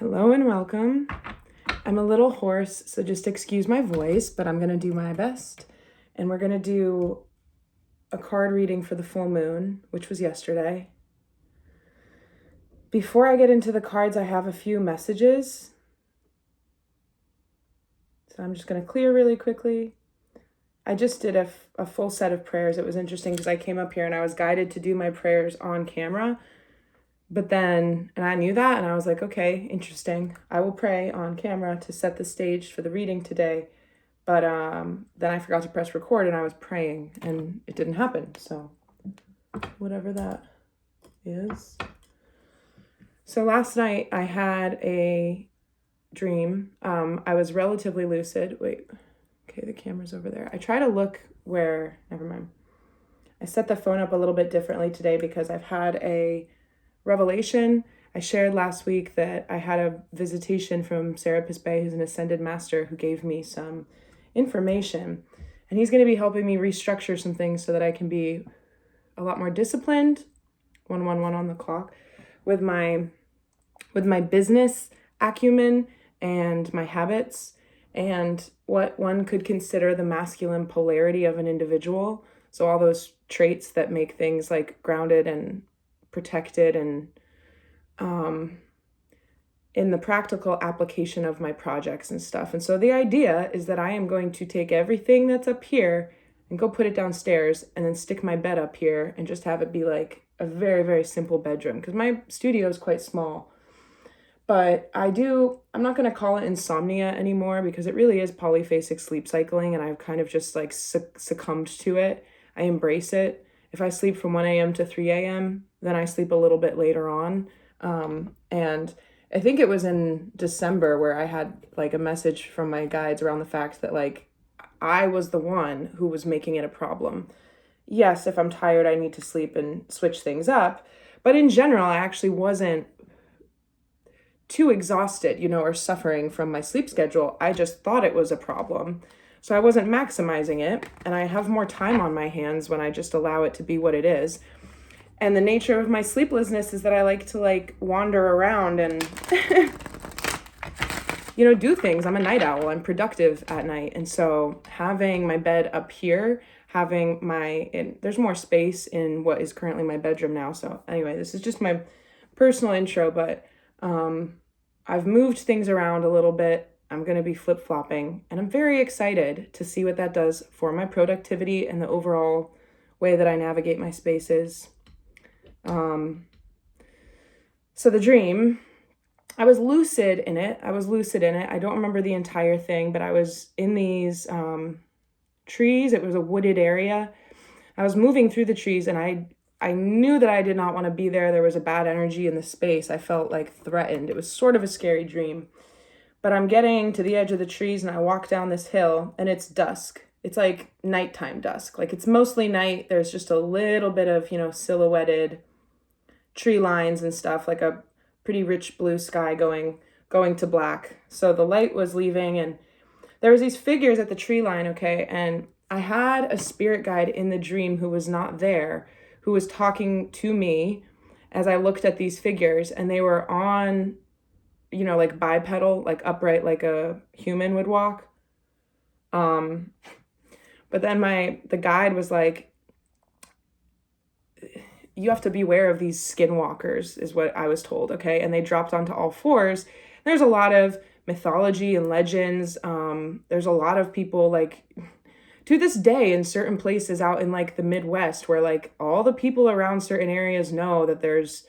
Hello and welcome. I'm a little hoarse, so just excuse my voice, but I'm going to do my best. And we're going to do a card reading for the full moon, which was yesterday. Before I get into the cards, I have a few messages. So I'm just going to clear really quickly. I just did a full set of prayers. It was interesting because I came up here and I was guided to do my prayers on camera. But then, and I knew that, and I was like, okay, interesting. I will pray on camera to set the stage for the reading today. But then I forgot to press record, and I was praying, and it didn't happen. So whatever that is. So last night I had a dream. I was relatively lucid. Wait, okay, the camera's over there. I try to look where, never mind. I set the phone up a little bit differently today because I've had a revelation. I shared last week that I had a visitation from Serapis Bey, who's an ascended master, who gave me some information, and he's going to be helping me restructure some things so that I can be a lot more disciplined, 111 on the clock, with my business acumen and my habits and what one could consider the masculine polarity of an individual. So all those traits that make things like grounded and protected and in the practical application of my projects and stuff. And so the idea is that I am going to take everything that's up here and go put it downstairs and then stick my bed up here and just have it be like a very, very simple bedroom, because my studio is quite small. But I'm not going to call it insomnia anymore, because it really is polyphasic sleep cycling, and I've kind of just like succumbed to it. I embrace it. If I sleep from 1 a.m. to 3 a.m., then I sleep a little bit later on. And I think it was in December where I had like a message from my guides around the fact that like I was the one who was making it a problem. Yes, if I'm tired, I need to sleep and switch things up. But in general, I actually wasn't too exhausted, or suffering from my sleep schedule. I just thought it was a problem. So I wasn't maximizing it, and I have more time on my hands when I just allow it to be what it is. And the nature of my sleeplessness is that I like to like wander around and, do things. I'm a night owl. I'm productive at night. And so having my bed up here, there's more space in what is currently my bedroom now. So anyway, this is just my personal intro, but I've moved things around a little bit. I'm going to be flip-flopping, and I'm very excited to see what that does for my productivity and the overall way that I navigate my spaces. So the dream, I was lucid in it. I don't remember the entire thing, but I was in these trees. It was a wooded area. I was moving through the trees, and I knew that I did not want to be there. There was a bad energy in the space. I felt like threatened. It was sort of a scary dream. But I'm getting to the edge of the trees, and I walk down this hill, and it's dusk. It's like nighttime dusk. Like it's mostly night. There's just a little bit of, silhouetted tree lines and stuff, like a pretty rich blue sky going to black. So the light was leaving, and there was these figures at the tree line, okay? And I had a spirit guide in the dream who was not there, who was talking to me as I looked at these figures, and they were on, like bipedal, like upright, like a human would walk. But then the guide was like, you have to beware of these skinwalkers, is what I was told, okay? And they dropped onto all fours. There's a lot of mythology and legends. There's a lot of people, like, to this day in certain places out in, like, the Midwest, where, like, all the people around certain areas know that there's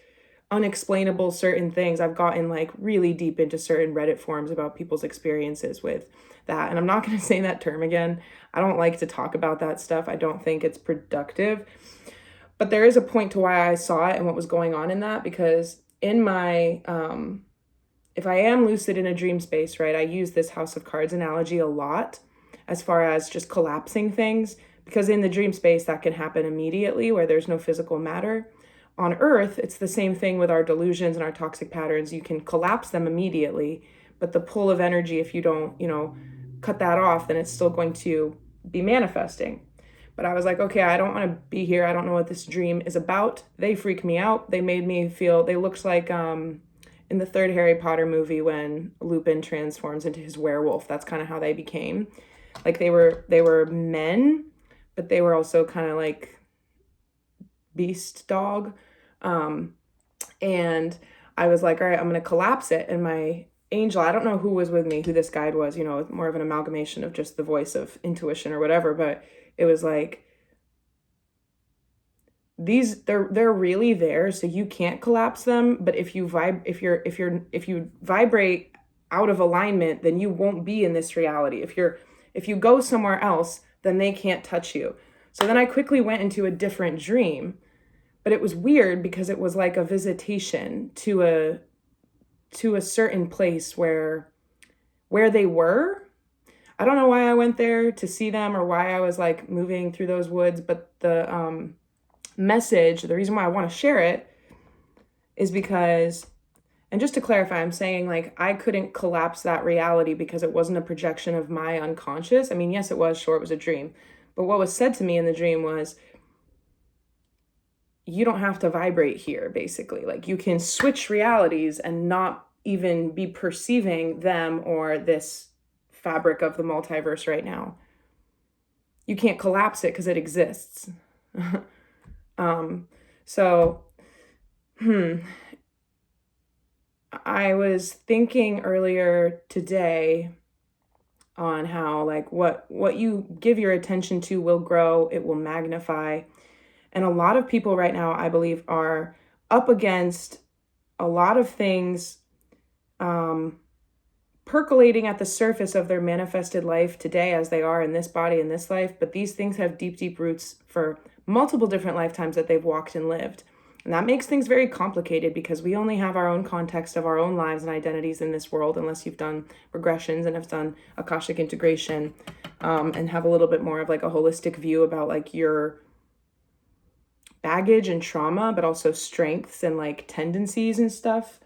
unexplainable certain things. I've gotten, like, really deep into certain Reddit forums about people's experiences with that. And I'm not going to say that term again. I don't like to talk about that stuff. I don't think it's productive. But there is a point to why I saw it and what was going on in that, because in my, if I am lucid in a dream space, right, I use this House of Cards analogy a lot as far as just collapsing things, because in the dream space that can happen immediately where there's no physical matter. On Earth, it's the same thing with our delusions and our toxic patterns. You can collapse them immediately, but the pull of energy, if you don't, cut that off, then it's still going to be manifesting. But I was like, okay, I don't want to be here. I don't know what this dream is about. They freak me out. They made me feel, they looked like in the third Harry Potter movie when Lupin transforms into his werewolf. That's kind of how they became. Like they were men, but they were also kind of like beast dog. And I was like, all right, I'm going to collapse it. And my angel, I don't know who was with me, who this guide was, you know, more of an amalgamation of just the voice of intuition or whatever. But it was like, they're really there, so you can't collapse them. But if you vibrate out of alignment, then you won't be in this reality. If you go somewhere else, then they can't touch you. So then I quickly went into a different dream, but it was weird because it was like a visitation to a certain place where they were. I don't know why I went there to see them or why I was like moving through those woods, but the message, the reason why I want to share it is because, and just to clarify, I'm saying like I couldn't collapse that reality because it wasn't a projection of my unconscious. I mean, yes, it was, sure, it was a dream. But what was said to me in the dream was, you don't have to vibrate here, basically. Like you can switch realities and not even be perceiving them or this fabric of the multiverse right now. You can't collapse it because it exists. So, I was thinking earlier today on how like what you give your attention to will grow, it will magnify. And a lot of people right now, I believe, are up against a lot of things percolating at the surface of their manifested life today as they are in this body, in this life. But these things have deep, deep roots for multiple different lifetimes that they've walked and lived. And that makes things very complicated because we only have our own context of our own lives and identities in this world, unless you've done regressions and have done Akashic integration, and have a little bit more of like a holistic view about like your baggage and trauma, but also strengths and like tendencies and stuff.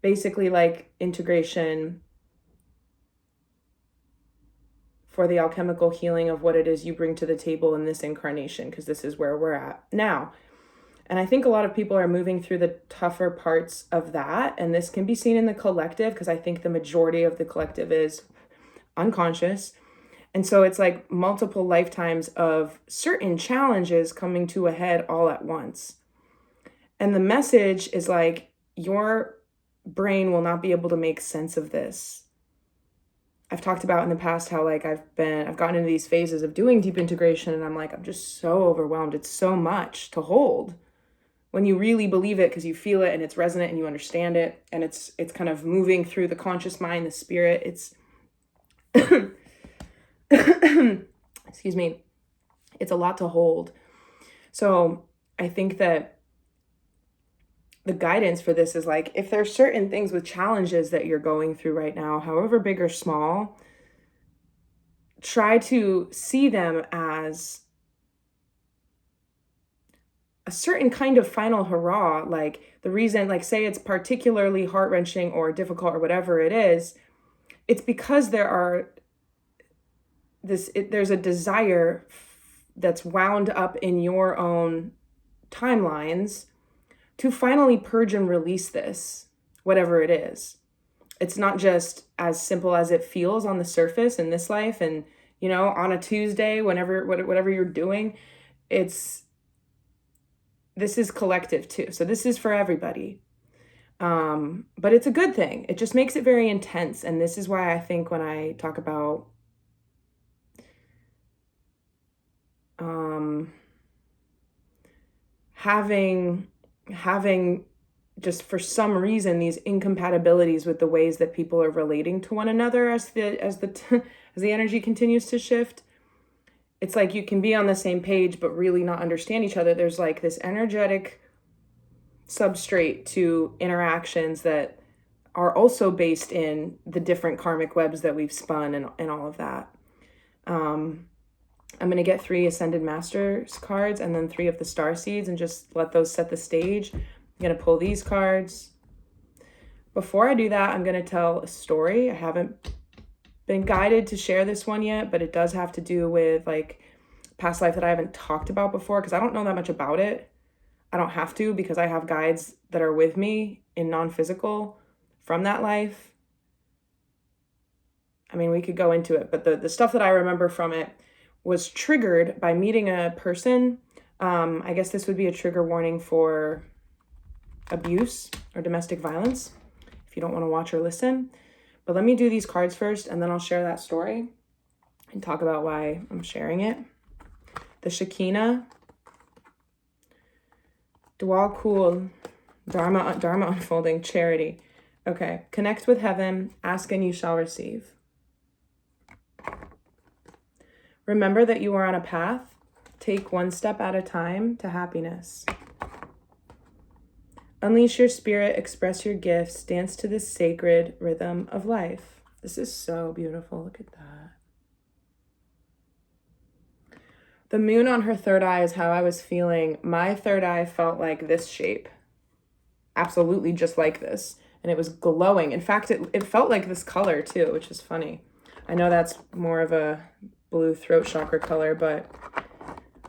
Basically like integration for the alchemical healing of what it is you bring to the table in this incarnation, because this is where we're at now. And I think a lot of people are moving through the tougher parts of that. And this can be seen in the collective, because I think the majority of the collective is unconscious. And so it's like multiple lifetimes of certain challenges coming to a head all at once. And the message is like, your brain will not be able to make sense of this. I've talked about in the past how like I've gotten into these phases of doing deep integration, and I'm like, I'm just so overwhelmed. It's so much to hold when you really believe it, because you feel it and it's resonant and you understand it, and it's kind of moving through the conscious mind, the spirit. It's excuse me, it's a lot to hold. So I think that the guidance for this is like, if there's certain things with challenges that you're going through right now, however big or small, try to see them as a certain kind of final hurrah. Like the reason, like say it's particularly heart-wrenching or difficult or whatever it is, it's because there's a desire that's wound up in your own timelines to finally purge and release this, whatever it is. It's not just as simple as it feels on the surface in this life and, you know, on a Tuesday, whatever you're doing. This is collective too. So this is for everybody. But it's a good thing. It just makes it very intense. And this is why I think when I talk about having just for some reason these incompatibilities with the ways that people are relating to one another as the energy continues to shift. It's like you can be on the same page but really not understand each other. There's like this energetic substrate to interactions that are also based in the different karmic webs that we've spun and all of that. I'm going to get 3 Ascended Masters cards and then 3 of the Star Seeds and just let those set the stage. I'm going to pull these cards. Before I do that, I'm going to tell a story. I haven't been guided to share this one yet, but it does have to do with like past life that I haven't talked about before, because I don't know that much about it. I don't have to, because I have guides that are with me in non-physical from that life. I mean, we could go into it, but the stuff that I remember from it was triggered by meeting a person. I guess this would be a trigger warning for abuse or domestic violence if you don't want to watch or listen. But let me do these cards first, and then I'll share that story and talk about why I'm sharing it. The Shekinah, Dwal Kul, Dharma unfolding, charity. Okay, connect with heaven, ask and you shall receive. Remember that you are on a path. Take one step at a time to happiness. Unleash your spirit, express your gifts, dance to this sacred rhythm of life. This is so beautiful. Look at that. The moon on her third eye is how I was feeling. My third eye felt like this shape. Absolutely just like this. And it was glowing. In fact, it felt like this color too, which is funny. I know that's more of a blue throat chakra color, but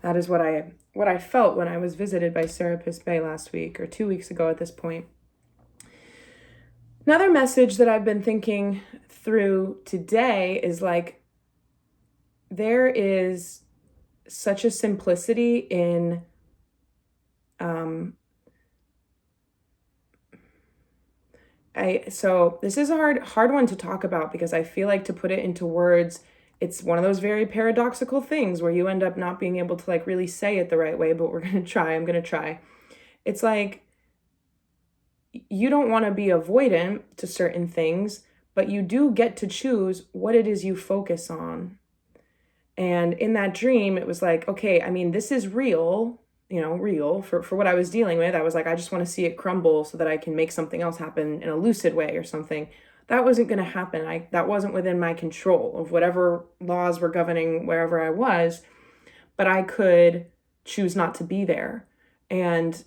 that is what I felt when I was visited by Serapis Bey last week, or 2 weeks ago at this point. Another message that I've been thinking through today is like, there is such a simplicity in so this is a hard one to talk about, because I feel like to put it into words, it's one of those very paradoxical things where you end up not being able to like really say it the right way, but we're going to try. I'm going to try. It's like, you don't want to be avoidant to certain things, but you do get to choose what it is you focus on. And in that dream, it was like, okay, I mean, this is real, real for what I was dealing with. I was like, I just want to see it crumble so that I can make something else happen in a lucid way or something. That wasn't going to happen. That wasn't within my control of whatever laws were governing wherever I was, but I could choose not to be there. And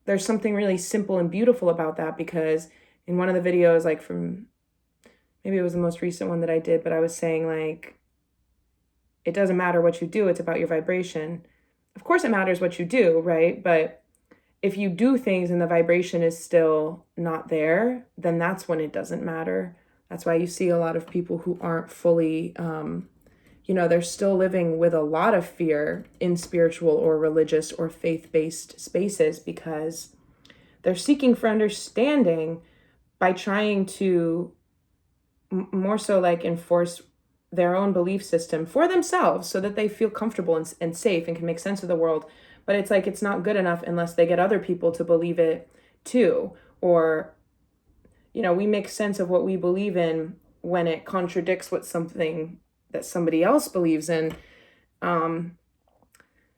there's something really simple and beautiful about that, because in one of the videos, like from, maybe it was the most recent one that I did, but I was saying like, it doesn't matter what you do, it's about your vibration. Of course it matters what you do, right? But if you do things and the vibration is still not there, then that's when it doesn't matter. That's why you see a lot of people who aren't fully, they're still living with a lot of fear in spiritual or religious or faith-based spaces, because they're seeking for understanding by trying to more so like enforce their own belief system for themselves so that they feel comfortable and safe and can make sense of the world. But it's like, it's not good enough unless they get other people to believe it too. Or, we make sense of what we believe in when it contradicts what something that somebody else believes in.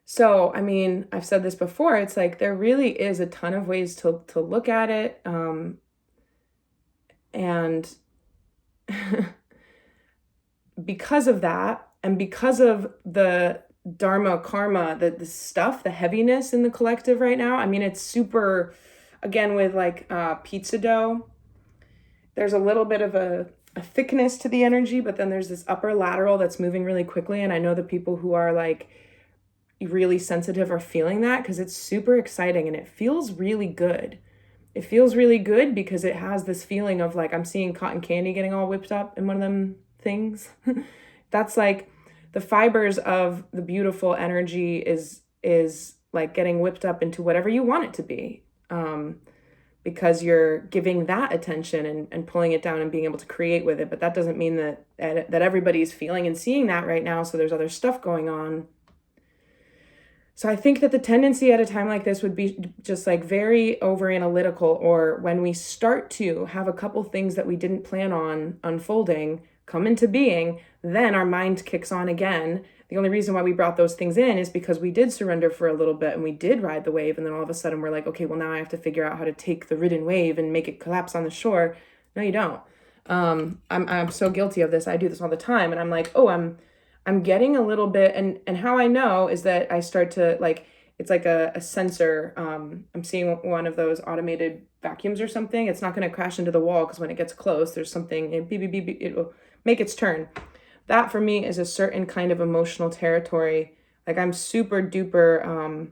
So, I mean, I've said this before, it's like, there really is a ton of ways to look at it. And because of that, and because of the dharma, karma, the stuff, the heaviness in the collective right now, I mean, it's super, again, with like pizza dough, there's a little bit of a thickness to the energy, but then there's this upper lateral that's moving really quickly. And I know the people who are like really sensitive are feeling that, because it's super exciting and it feels really good. It feels really good because it has this feeling of like, I'm seeing cotton candy getting all whipped up in one of them things. That's like the fibers of the beautiful energy is like getting whipped up into whatever you want it to be, because you're giving that attention and pulling it down and being able to create with it. But that doesn't mean that everybody's feeling and seeing that right now. So there's other stuff going on. So I think that the tendency at a time like this would be just like very over analytical, or when we start to have a couple things that we didn't plan on unfolding come into being, then our mind kicks on again. The only reason why we brought those things in is because we did surrender for a little bit and we did ride the wave. And then all of a sudden we're like, okay, well now I have to figure out how to take the ridden wave and make it collapse on the shore. No, you don't. I'm so guilty of this. I do this all the time. And I'm like, oh, I'm getting a little bit, and how I know is that I start to like, it's like a sensor. I'm seeing one of those automated vacuums or something. It's not going to crash into the wall, because when it gets close, there's something, beep, beep, beep, beep, it will make its turn. That for me is a certain kind of emotional territory. Like I'm super duper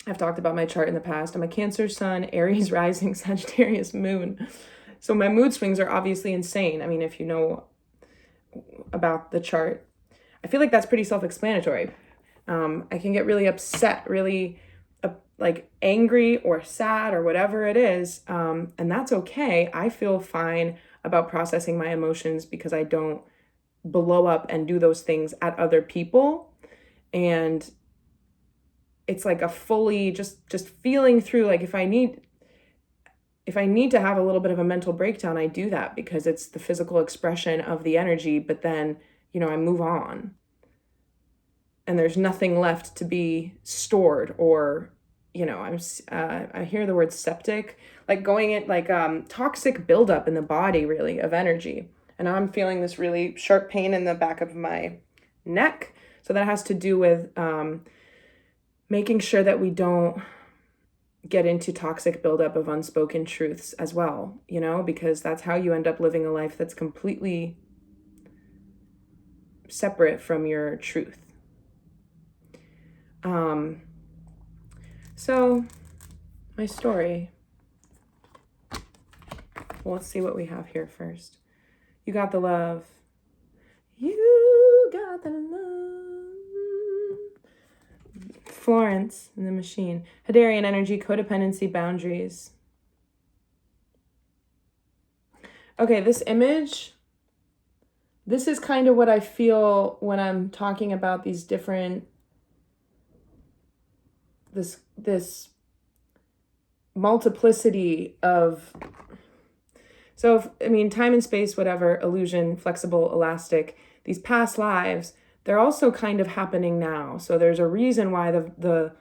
I've talked about my chart in the past. I'm a Cancer sun, Aries rising, Sagittarius moon. So my mood swings are obviously insane. I mean, if you know about the chart, I feel like that's pretty self-explanatory. I can get really upset, really like angry or sad or whatever it is. And that's okay. I feel fine about processing my emotions because I don't blow up and do those things at other people. And it's like a fully just feeling through, like if I need to have a little bit of a mental breakdown, I do that because it's the physical expression of the energy, but then, I move on. And there's nothing left to be stored or, I hear the word septic, like going in like toxic buildup in the body, really, of energy. And now I'm feeling this really sharp pain in the back of my neck. So that has to do with making sure that we don't get into toxic buildup of unspoken truths as well, because that's how you end up living a life that's completely separate from your truth. So my story, well, let's see what we have here first. You got the love. You got the love. Florence and the machine. Hadarian energy, codependency, boundaries. Okay, this image, this is kind of what I feel when I'm talking about these different, this multiplicity of, so, time and space, whatever, illusion, flexible, elastic, these past lives, they're also kind of happening now. So there's a reason why the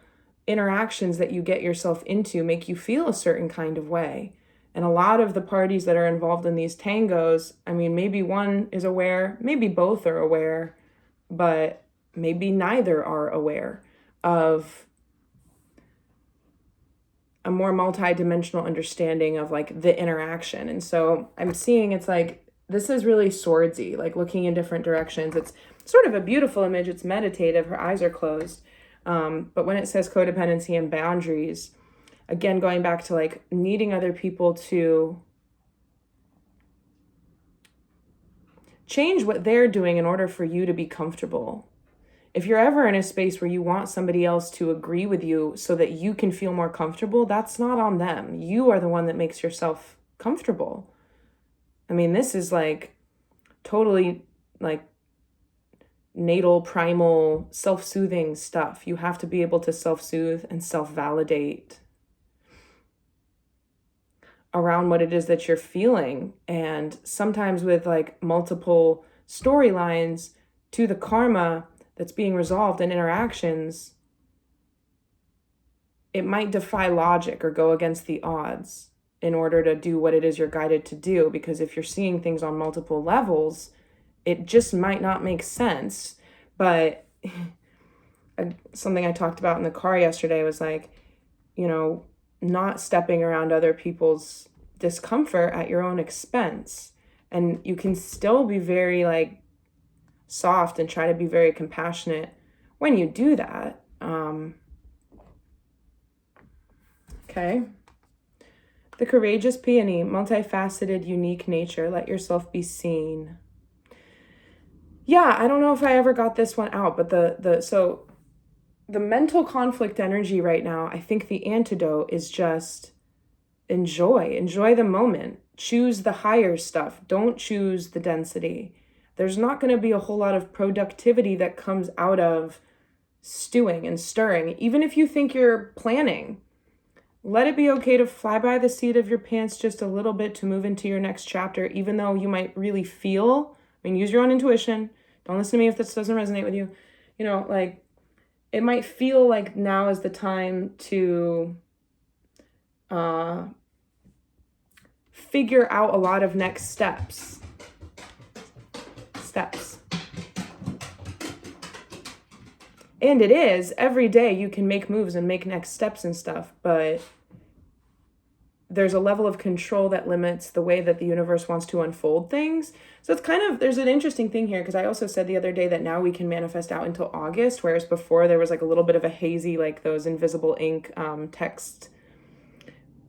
interactions that you get yourself into make you feel a certain kind of way. And a lot of the parties that are involved in these tangos, maybe one is aware, maybe both are aware, but maybe neither are aware of a more multi-dimensional understanding of like the interaction. And so I'm seeing it's like, this is really swordsy, like looking in different directions. It's sort of a beautiful image. It's meditative. Her eyes are closed. But when it says codependency and boundaries, again, going back to like needing other people to change what they're doing in order for you to be comfortable. If you're ever in a space where you want somebody else to agree with you so that you can feel more comfortable, that's not on them. You are the one that makes yourself comfortable. This is like totally like natal, primal, self-soothing stuff. You have to be able to self-soothe and self-validate around what it is that you're feeling. And sometimes with like multiple storylines to the karma that's being resolved in interactions, it might defy logic or go against the odds in order to do what it is you're guided to do. Because if you're seeing things on multiple levels, it just might not make sense. But something I talked about in the car yesterday was like, not stepping around other people's discomfort at your own expense. And you can still be very like soft and try to be very compassionate when you do that. Okay. The courageous peony, multifaceted, unique nature. Let yourself be seen. Yeah, I don't know if I ever got this one out, but so the mental conflict energy right now, I think the antidote is just enjoy the moment. Choose the higher stuff. Don't choose the density. There's not going to be a whole lot of productivity that comes out of stewing and stirring. Even if you think you're planning, let it be okay to fly by the seat of your pants just a little bit to move into your next chapter, even though you might really feel, use your own intuition. Don't listen to me if this doesn't resonate with you. Like it might feel like now is the time to figure out a lot of next steps. And it is every day you can make moves and make next steps and stuff, but there's a level of control that limits the way that the universe wants to unfold things. So it's kind of, there's an interesting thing here, because I also said the other day that now we can manifest out until August, whereas before there was like a little bit of a hazy, like those invisible ink text,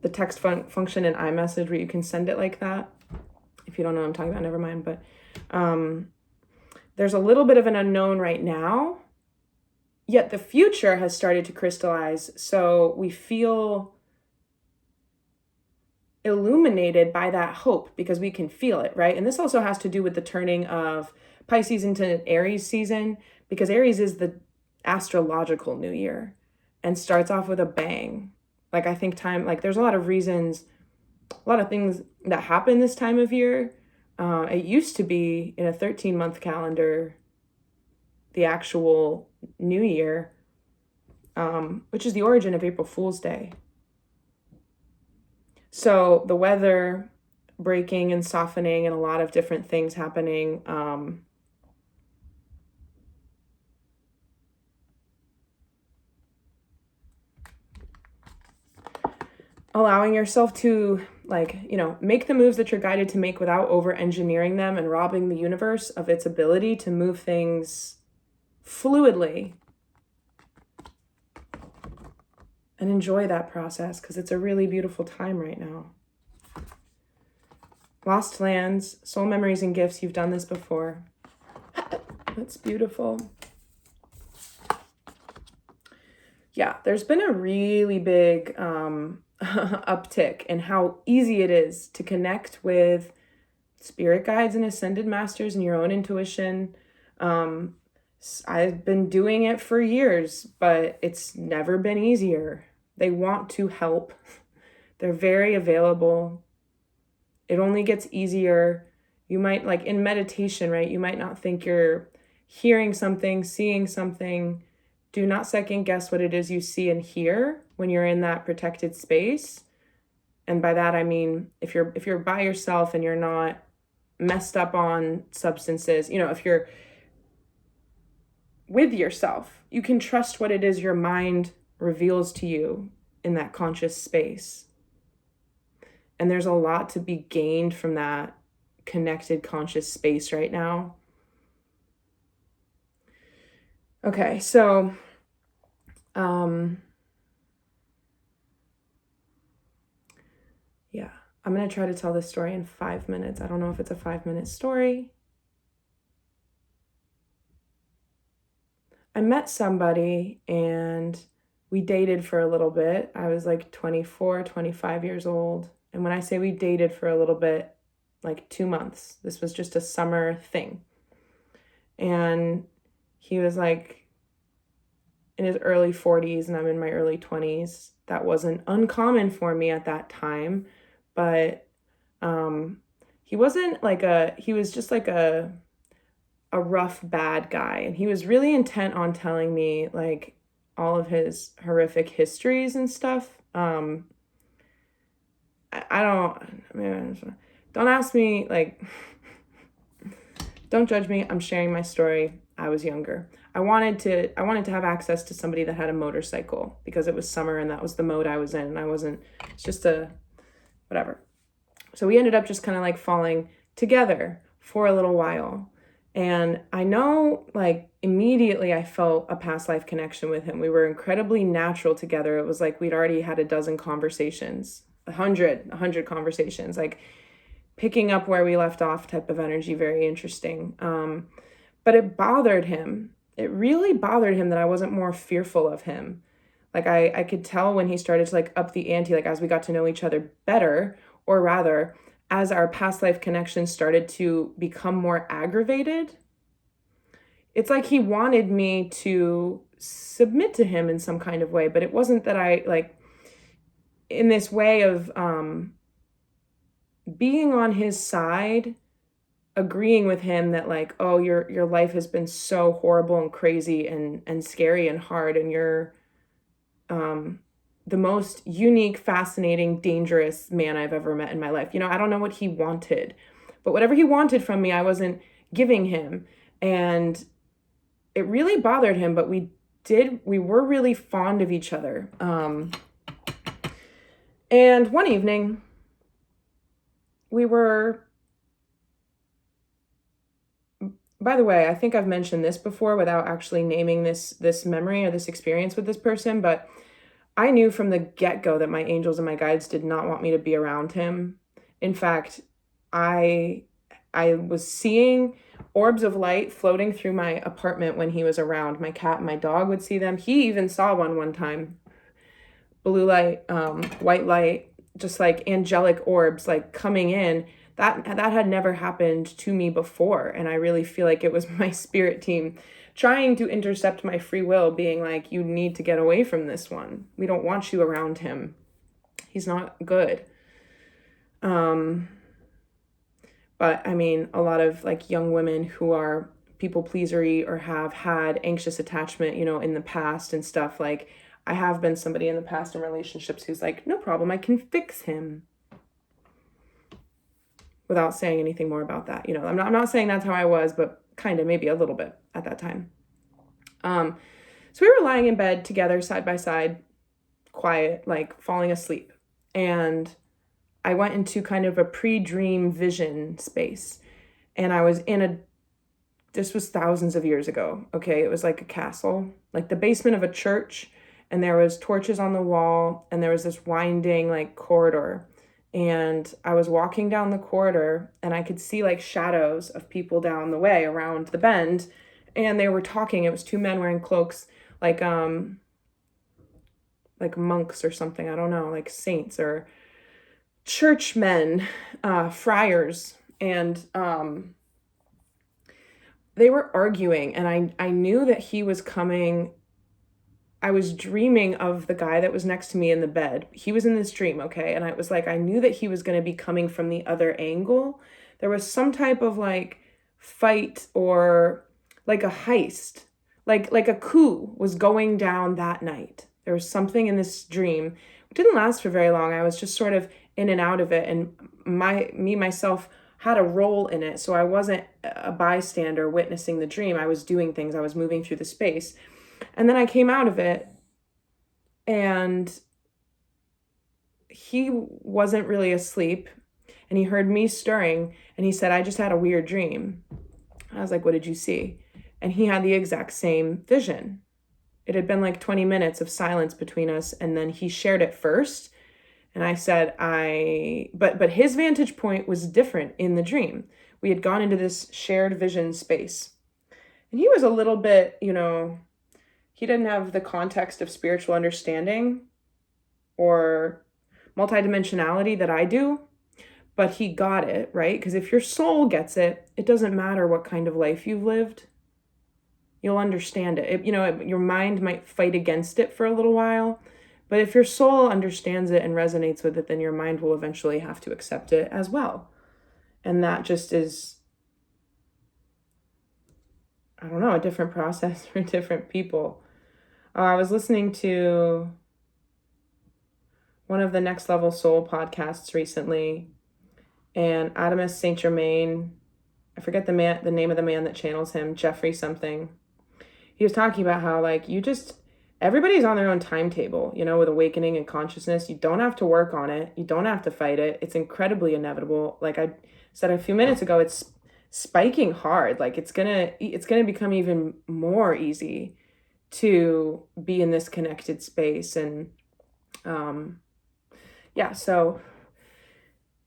the text function in iMessage where you can send it like that. If you don't know what I'm talking about, never mind. But there's a little bit of an unknown right now, yet the future has started to crystallize. So we feel illuminated by that hope because we can feel it, right? And this also has to do with the turning of Pisces into Aries season, because Aries is the astrological new year and starts off with a bang. Like, I think there's a lot of reasons, a lot of things that happen this time of year. It used to be in a 13-month calendar, the actual new year, which is the origin of April Fool's Day. So the weather breaking and softening and a lot of different things happening. Allowing yourself to, make the moves that you're guided to make without over-engineering them and robbing the universe of its ability to move things fluidly. And enjoy that process, because it's a really beautiful time right now. Lost lands, soul memories and gifts. You've done this before. That's beautiful. Yeah, there's been a really big uptick in how easy it is to connect with spirit guides and ascended masters and your own intuition. I've been doing it for years, but it's never been easier. They want to help. They're very available. It only gets easier. You might, in meditation, right? You might not think you're hearing something, seeing something. Do not second guess what it is you see and hear when you're in that protected space. And by that, I mean, if you're by yourself and you're not messed up on substances, if you're with yourself, you can trust what it is your mind reveals to you in that conscious space. And there's a lot to be gained from that connected conscious space right now. Okay, so yeah, I'm going to try to tell this story in 5 minutes. I don't know if it's a 5-minute story. I met somebody and we dated for a little bit. I was 24, 25 years old. And when I say we dated for a little bit, 2 months, this was just a summer thing. And he was in his early 40s and I'm in my early 20s. That wasn't uncommon for me at that time, but he wasn't he was just a rough, bad guy. And he was really intent on telling me all of his horrific histories and stuff. Don't ask me, don't judge me. I'm sharing my story. I was younger. I wanted to have access to somebody that had a motorcycle because it was summer and that was the mode I was in. And it's just whatever. So we ended up just kind of falling together for a little while. And I know, immediately I felt a past life connection with him. We were incredibly natural together. It was we'd already had a dozen conversations, 100 conversations, picking up where we left off type of energy, very interesting. But it bothered him. It really bothered him that I wasn't more fearful of him. I could tell when he started to up the ante, as we got to know each other better, or rather, as our past life connection started to become more aggravated, it's he wanted me to submit to him in some kind of way, but it wasn't that I, in this way of being on his side, agreeing with him that oh, your life has been so horrible and crazy and scary and hard, and you're the most unique, fascinating, dangerous man I've ever met in my life. I don't know what he wanted, but whatever he wanted from me, I wasn't giving him. And it really bothered him, but we were really fond of each other. And one evening, we were, by the way, I think I've mentioned this before without actually naming this memory or this experience with this person, but I knew from the get-go that my angels and my guides did not want me to be around him. In fact, I was seeing orbs of light floating through my apartment when he was around. My cat and my dog would see them. He even saw one time. Blue light, white light, just like angelic orbs like coming in. That had never happened to me before, and I really feel like it was my spirit team trying to intercept my free will, being like, you need to get away from this one. We don't want you around him. He's not good. But I mean, a lot of like young women who are people pleasery or have had anxious attachment, in the past and stuff, like I have been somebody in the past in relationships who's like, no problem, I can fix him. Without saying anything more about that. I'm not saying that's how I was, but kind of maybe a little bit at that time. So we were lying in bed together, side by side, quiet, like falling asleep. And I went into kind of a pre-dream vision space. And I was this was thousands of years ago, okay? It was like a castle, like the basement of a church, and there was torches on the wall, and there was this winding like corridor. And I was walking down the corridor, and I could see like shadows of people down the way around the bend, and they were talking. It was two men wearing cloaks, like monks or something. I don't know, like saints or churchmen, friars, and they were arguing, and I knew that he was coming. I was dreaming of the guy that was next to me in the bed. He was in this dream, okay? And I was like, I knew that he was going to be coming from the other angle. There was some type of like fight or like a heist, like a coup was going down that night. There was something in this dream. It didn't last for very long. I was just sort of in and out of it, and myself had a role in it. So I wasn't a bystander witnessing the dream. I was doing things. I was moving through the space. And then I came out of it, and he wasn't really asleep, and he heard me stirring, and he said, I just had a weird dream. I was like, what did you see? And he had the exact same vision. It had been like 20 minutes of silence between us, and then he shared it first. And I said, but his vantage point was different in the dream. We had gone into this shared vision space. And he was a little bit, he didn't have the context of spiritual understanding or multidimensionality that I do, but he got it, right? Because if your soul gets it, it doesn't matter what kind of life you've lived. You'll understand it. Your mind might fight against it for a little while, but if your soul understands it and resonates with it, then your mind will eventually have to accept it as well. And that just is, I don't know, a different process for different people. I was listening to one of the Next Level Soul podcasts recently, and Adamus Saint Germain, I forget the name of the man that channels him, Jeffrey something. He was talking about how everybody's on their own timetable, with awakening and consciousness. You don't have to work on it. You don't have to fight it. It's incredibly inevitable. Like I said a few minutes ago, it's spiking hard. Like it's gonna become even more easy to be in this connected space. And so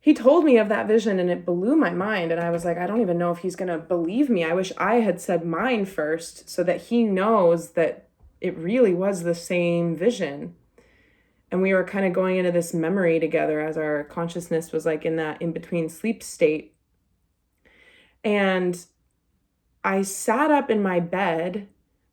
he told me of that vision, and it blew my mind. And I was like, I don't even know if he's going to believe me. I wish I had said mine first so that he knows that it really was the same vision. And we were kind of going into this memory together as our consciousness was like in that in-between sleep state. And I sat up in my bed.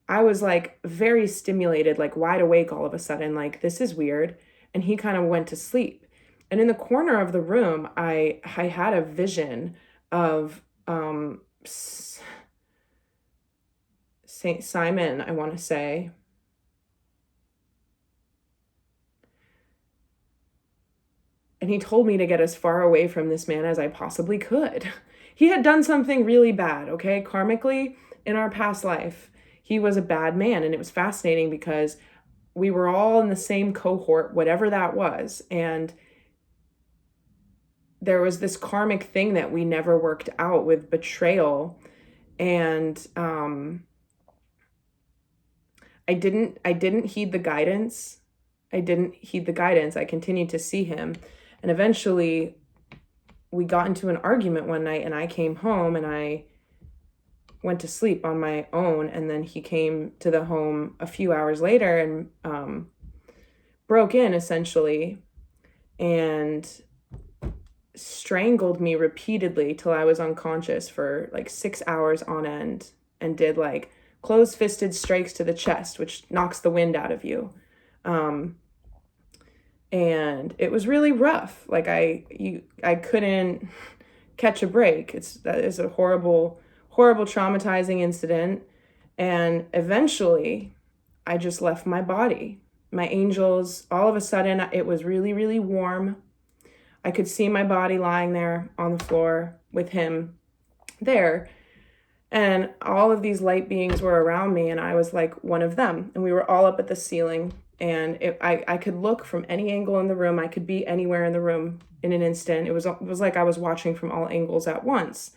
I was like very stimulated, like wide awake all of a sudden, like this is weird. And he kind of went to sleep. And in the corner of the room, I had a vision of Saint Simon, I want to say. And he told me to get as far away from this man as I possibly could. He had done something really bad, okay? Karmically, in our past life, he was a bad man. And it was fascinating because we were all in the same cohort, whatever that was. And there was this karmic thing that we never worked out with betrayal. And I didn't heed the guidance. I continued to see him. And eventually we got into an argument one night, and I came home and I went to sleep on my own. And then he came to the home a few hours later and broke in essentially and strangled me repeatedly till I was unconscious for like 6 hours on end, and did like closed-fisted strikes to the chest, which knocks the wind out of you. And it was really rough. Like I couldn't catch a break. That is a horrible, traumatizing incident. And eventually I just left my body. My angels, all of a sudden, it was really, really warm. I could see my body lying there on the floor with him there. And all of these light beings were around me, and I was like one of them. And we were all up at the ceiling, and I could look from any angle in the room. I could be anywhere in the room in an instant. It was like I was watching from all angles at once.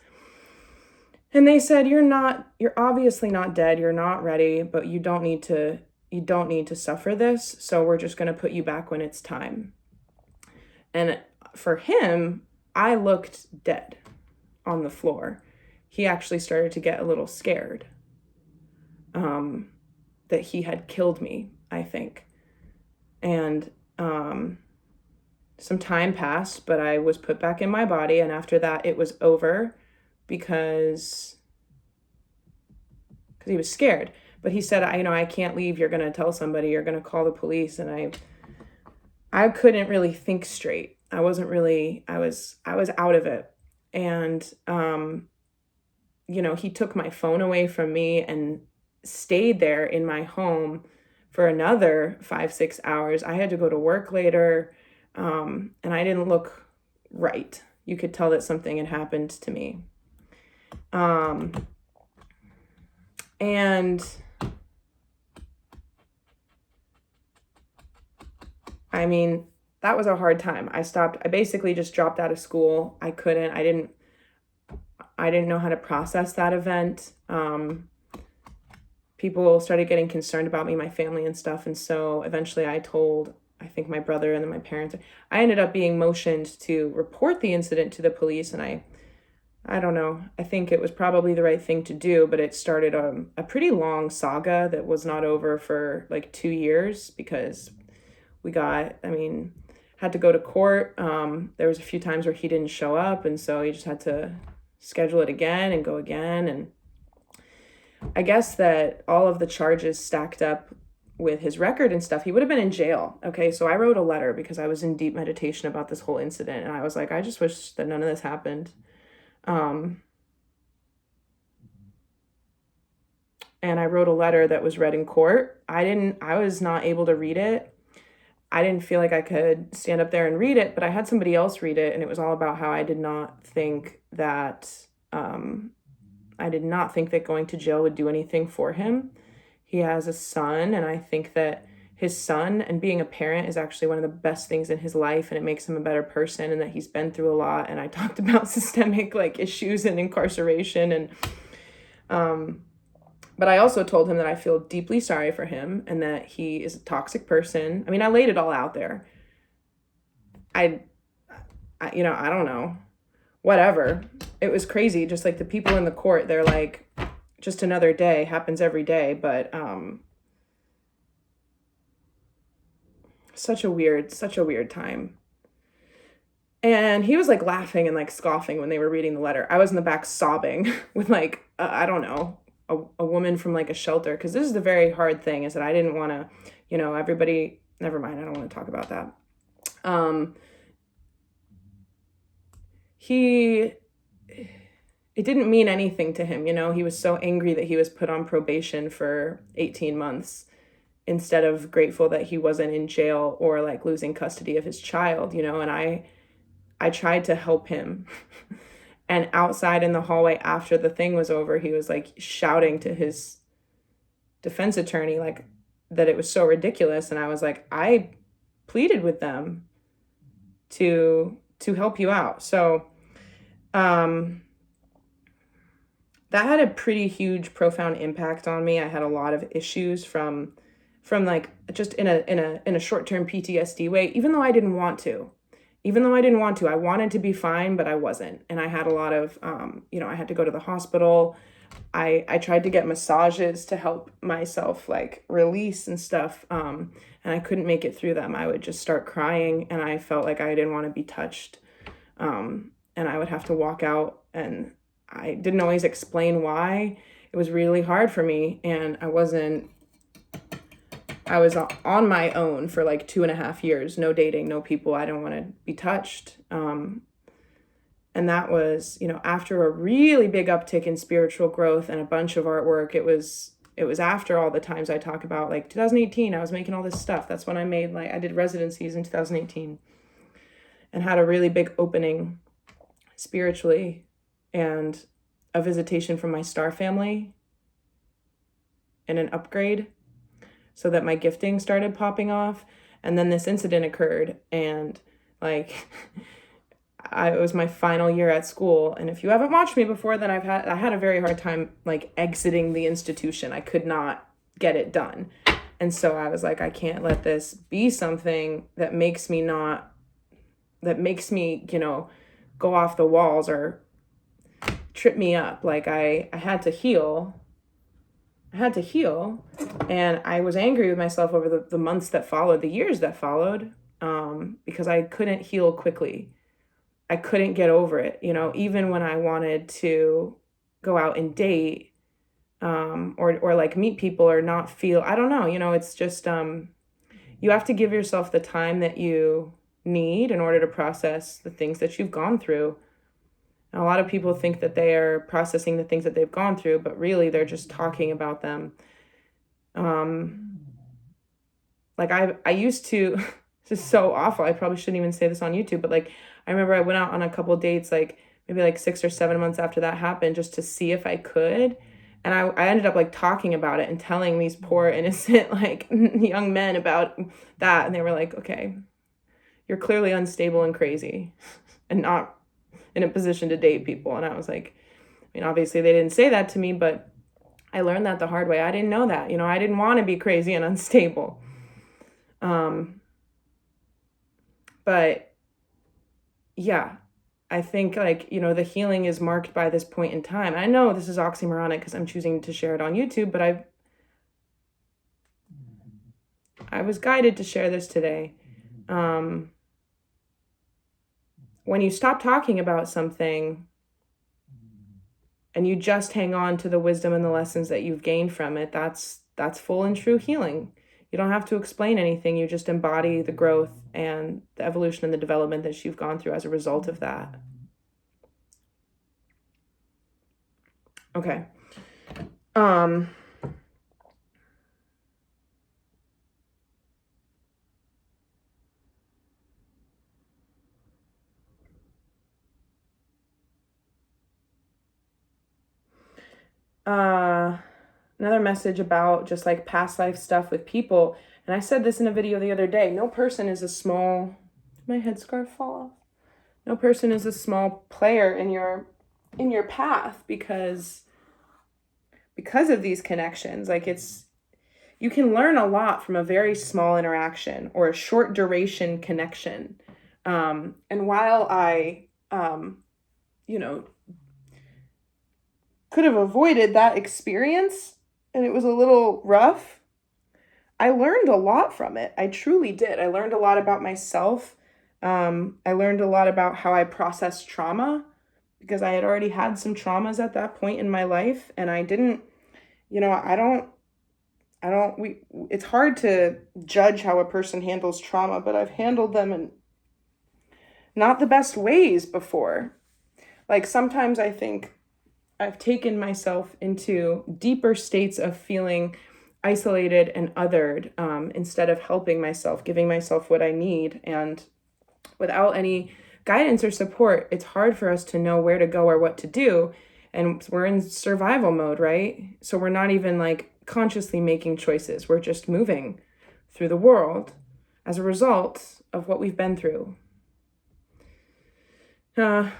And they said, you're obviously not dead. You're not ready, but you don't need to suffer this. So we're just going to put you back when it's time. And for him, I looked dead on the floor. He actually started to get a little scared that he had killed me, I think. And some time passed, but I was put back in my body. And after that, it was over because he was scared. But he said, I can't leave. You're going to tell somebody. You're going to call the police. And I couldn't really think straight. I was out of it. And he took my phone away from me and stayed there in my home for another 5-6 hours. I had to go to work later, and I didn't look right. You could tell that something had happened to me. And I mean, that was a hard time. I basically just dropped out of school. I didn't know how to process that event. People started getting concerned about me, my family and stuff. And so eventually I told, I think, my brother and then my parents. I ended up being motioned to report the incident to the police. And I don't know, I think it was probably the right thing to do, but it started a pretty long saga that was not over for like 2 years, because had to go to court. There was a few times where he didn't show up, and so he just had to schedule it again and go again. And I guess that all of the charges stacked up with his record and stuff. He would have been in jail. Okay, so I wrote a letter because I was in deep meditation about this whole incident, and I was like, I just wish that none of this happened. And I wrote a letter that was read in court. I was not able to read it. I didn't feel like I could stand up there and read it, but I had somebody else read it, and it was all about how I did not think that going to jail would do anything for him. He has a son, and I think that his son and being a parent is actually one of the best things in his life, and it makes him a better person, and that he's been through a lot. And I talked about systemic issues and incarceration, and but I also told him that I feel deeply sorry for him and that he is a toxic person. I mean, I laid it all out there. I don't know, whatever. It was crazy. Just like the people in the court, they're like, just another day, happens every day. But such a weird time. And he was like laughing and like scoffing when they were reading the letter. I was in the back sobbing with I don't know, a woman from like a shelter. Because this is the very hard thing, is that I didn't want to, everybody, never mind. I don't want to talk about that. It didn't mean anything to him. He was so angry that he was put on probation for 18 months instead of grateful that he wasn't in jail or like losing custody of his child, and I tried to help him. And outside in the hallway after the thing was over, he was like shouting to his defense attorney, like, that it was so ridiculous. And I was like, I pleaded with them to help you out. So that had a pretty huge, profound impact on me. I had a lot of issues from like just in a short-term PTSD way, even though I didn't want to. I wanted to be fine, but I wasn't. And I had a lot of, I had to go to the hospital. I tried to get massages to help myself like release and stuff. And I couldn't make it through them. I would just start crying and I felt like I didn't want to be touched. And I would have to walk out, and I didn't always explain why. It was really hard for me, and I was on my own for like 2.5 years, no dating, no people. I didn't want to be touched. And that was, after a really big uptick in spiritual growth and a bunch of artwork. It was after all the times I talk about, like 2018, I was making all this stuff. That's when I did residencies in 2018 and had a really big opening spiritually, and a visitation from my star family and an upgrade so that my gifting started popping off. And then this incident occurred, and like it was my final year at school. And if you haven't watched me before, then I had a very hard time like exiting the institution. I could not get it done. And so I was like, I can't let this be something that makes me go off the walls or trip me up. Like I had to heal. And I was angry with myself over the months that followed, the years that followed, because I couldn't heal quickly. I couldn't get over it, even when I wanted to go out and date, or like meet people or not feel, I don't know, it's just, you have to give yourself the time that you need in order to process the things that you've gone through. And a lot of people think that they are processing the things that they've gone through, but really they're just talking about them. Like I used to, this is so awful. I probably shouldn't even say this on YouTube, but like, I remember I went out on a couple of dates, like maybe like 6 or 7 months after that happened, just to see if I could. And I ended up like talking about it and telling these poor innocent like young men about that. And they were like, okay, you're clearly unstable and crazy and not in a position to date people. And I was like, obviously they didn't say that to me, but I learned that the hard way. I didn't know that, I didn't want to be crazy and unstable. But yeah, I think like, the healing is marked by this point in time. I know this is oxymoronic because I'm choosing to share it on YouTube, but I was guided to share this today. When you stop talking about something and you just hang on to the wisdom and the lessons that you've gained from it, that's full and true healing. You don't have to explain anything. You just embody the growth and the evolution and the development that you've gone through as a result of that. Okay. Another message about just like past life stuff with people. And I said this in a video the other day. No person is a small, did my headscarf fall off? No person is a small player in your path because of these connections. Like you can learn a lot from a very small interaction or a short duration connection. And while I, could have avoided that experience and it was a little rough, I learned a lot from it. I truly did. I learned a lot about myself. I learned a lot about how I process trauma because I had already had some traumas at that point in my life. And I didn't, it's hard to judge how a person handles trauma, but I've handled them in not the best ways before. Like sometimes I think I've taken myself into deeper states of feeling isolated and othered, instead of helping myself, giving myself what I need. And without any guidance or support, it's hard for us to know where to go or what to do. And we're in survival mode, right? So we're not even like consciously making choices. We're just moving through the world as a result of what we've been through. I'm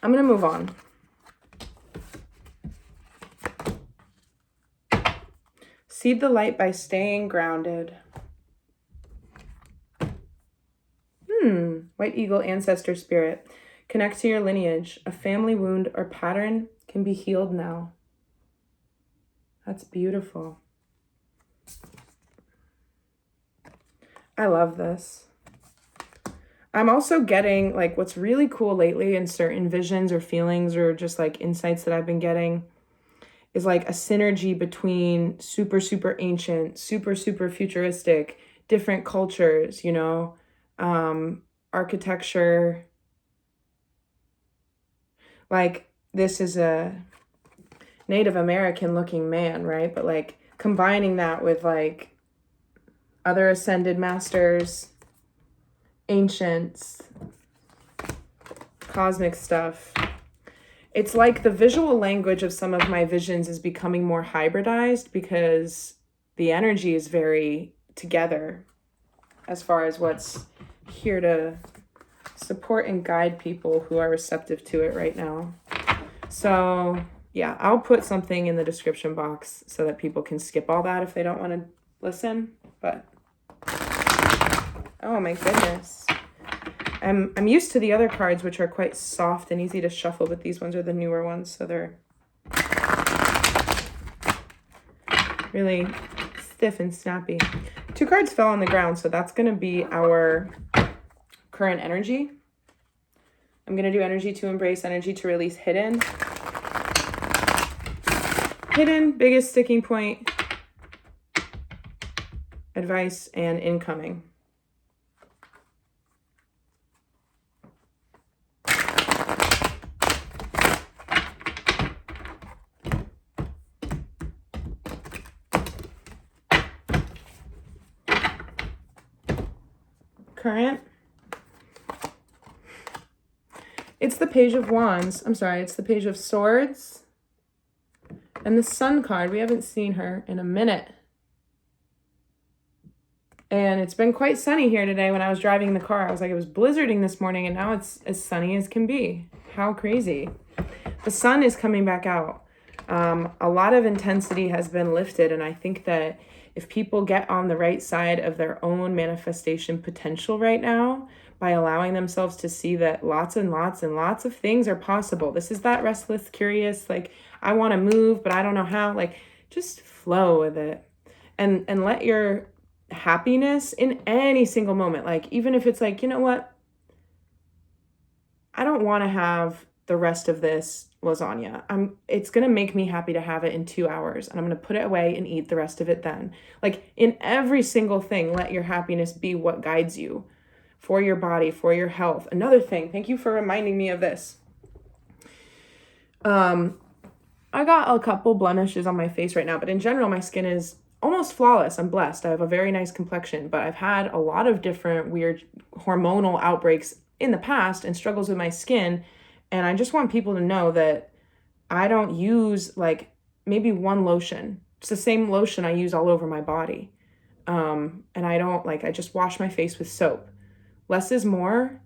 going to move on. Seed the light by staying grounded. White eagle ancestor spirit. Connect to your lineage. A family wound or pattern can be healed now. That's beautiful. I love this. I'm also getting, like, what's really cool lately in certain visions or feelings or just like insights that I've been getting is like a synergy between super, super ancient, super, super futuristic, different cultures, you know, architecture. Like, this is a Native American looking man, right? But like combining that with like other ascended masters, ancients, cosmic stuff. It's like the visual language of some of my visions is becoming more hybridized because the energy is very together as far as what's here to support and guide people who are receptive to it right now. So yeah, I'll put something in the description box so that people can skip all that if they don't want to listen. But oh my goodness. I'm used to the other cards, which are quite soft and easy to shuffle, but these ones are the newer ones, so they're really stiff and snappy. 2 cards fell on the ground, so that's going to be our current energy. I'm going to do energy to embrace, energy to release, hidden. Hidden, biggest sticking point, advice, and incoming. Current. It's the Page of Wands. I'm sorry, it's the Page of Swords. And the Sun card. We haven't seen her in a minute. And it's been quite sunny here today. When I was driving the car, I was like, it was blizzarding this morning, and now it's as sunny as can be. How crazy. The sun is coming back out. A lot of intensity has been lifted, and I think that if people get on the right side of their own manifestation potential right now, by allowing themselves to see that lots and lots and lots of things are possible. This is that restless, curious, like, I want to move, but I don't know how. Like, just flow with it. And let your happiness in any single moment, like, even if it's like, you know what? I don't want to have the rest of this lasagna. It's going to make me happy to have it in 2 hours, and I'm going to put it away and eat the rest of it then. Like, in every single thing, let your happiness be what guides you for your body, for your health. Another thing, thank you for reminding me of this. I got a couple blemishes on my face right now, but in general, my skin is almost flawless. I'm blessed. I have a very nice complexion, but I've had a lot of different weird hormonal outbreaks in the past and struggles with my skin. And I just want people to know that I don't use like maybe one lotion. It's the same lotion I use all over my body. And I don't I just wash my face with soap. Less is more.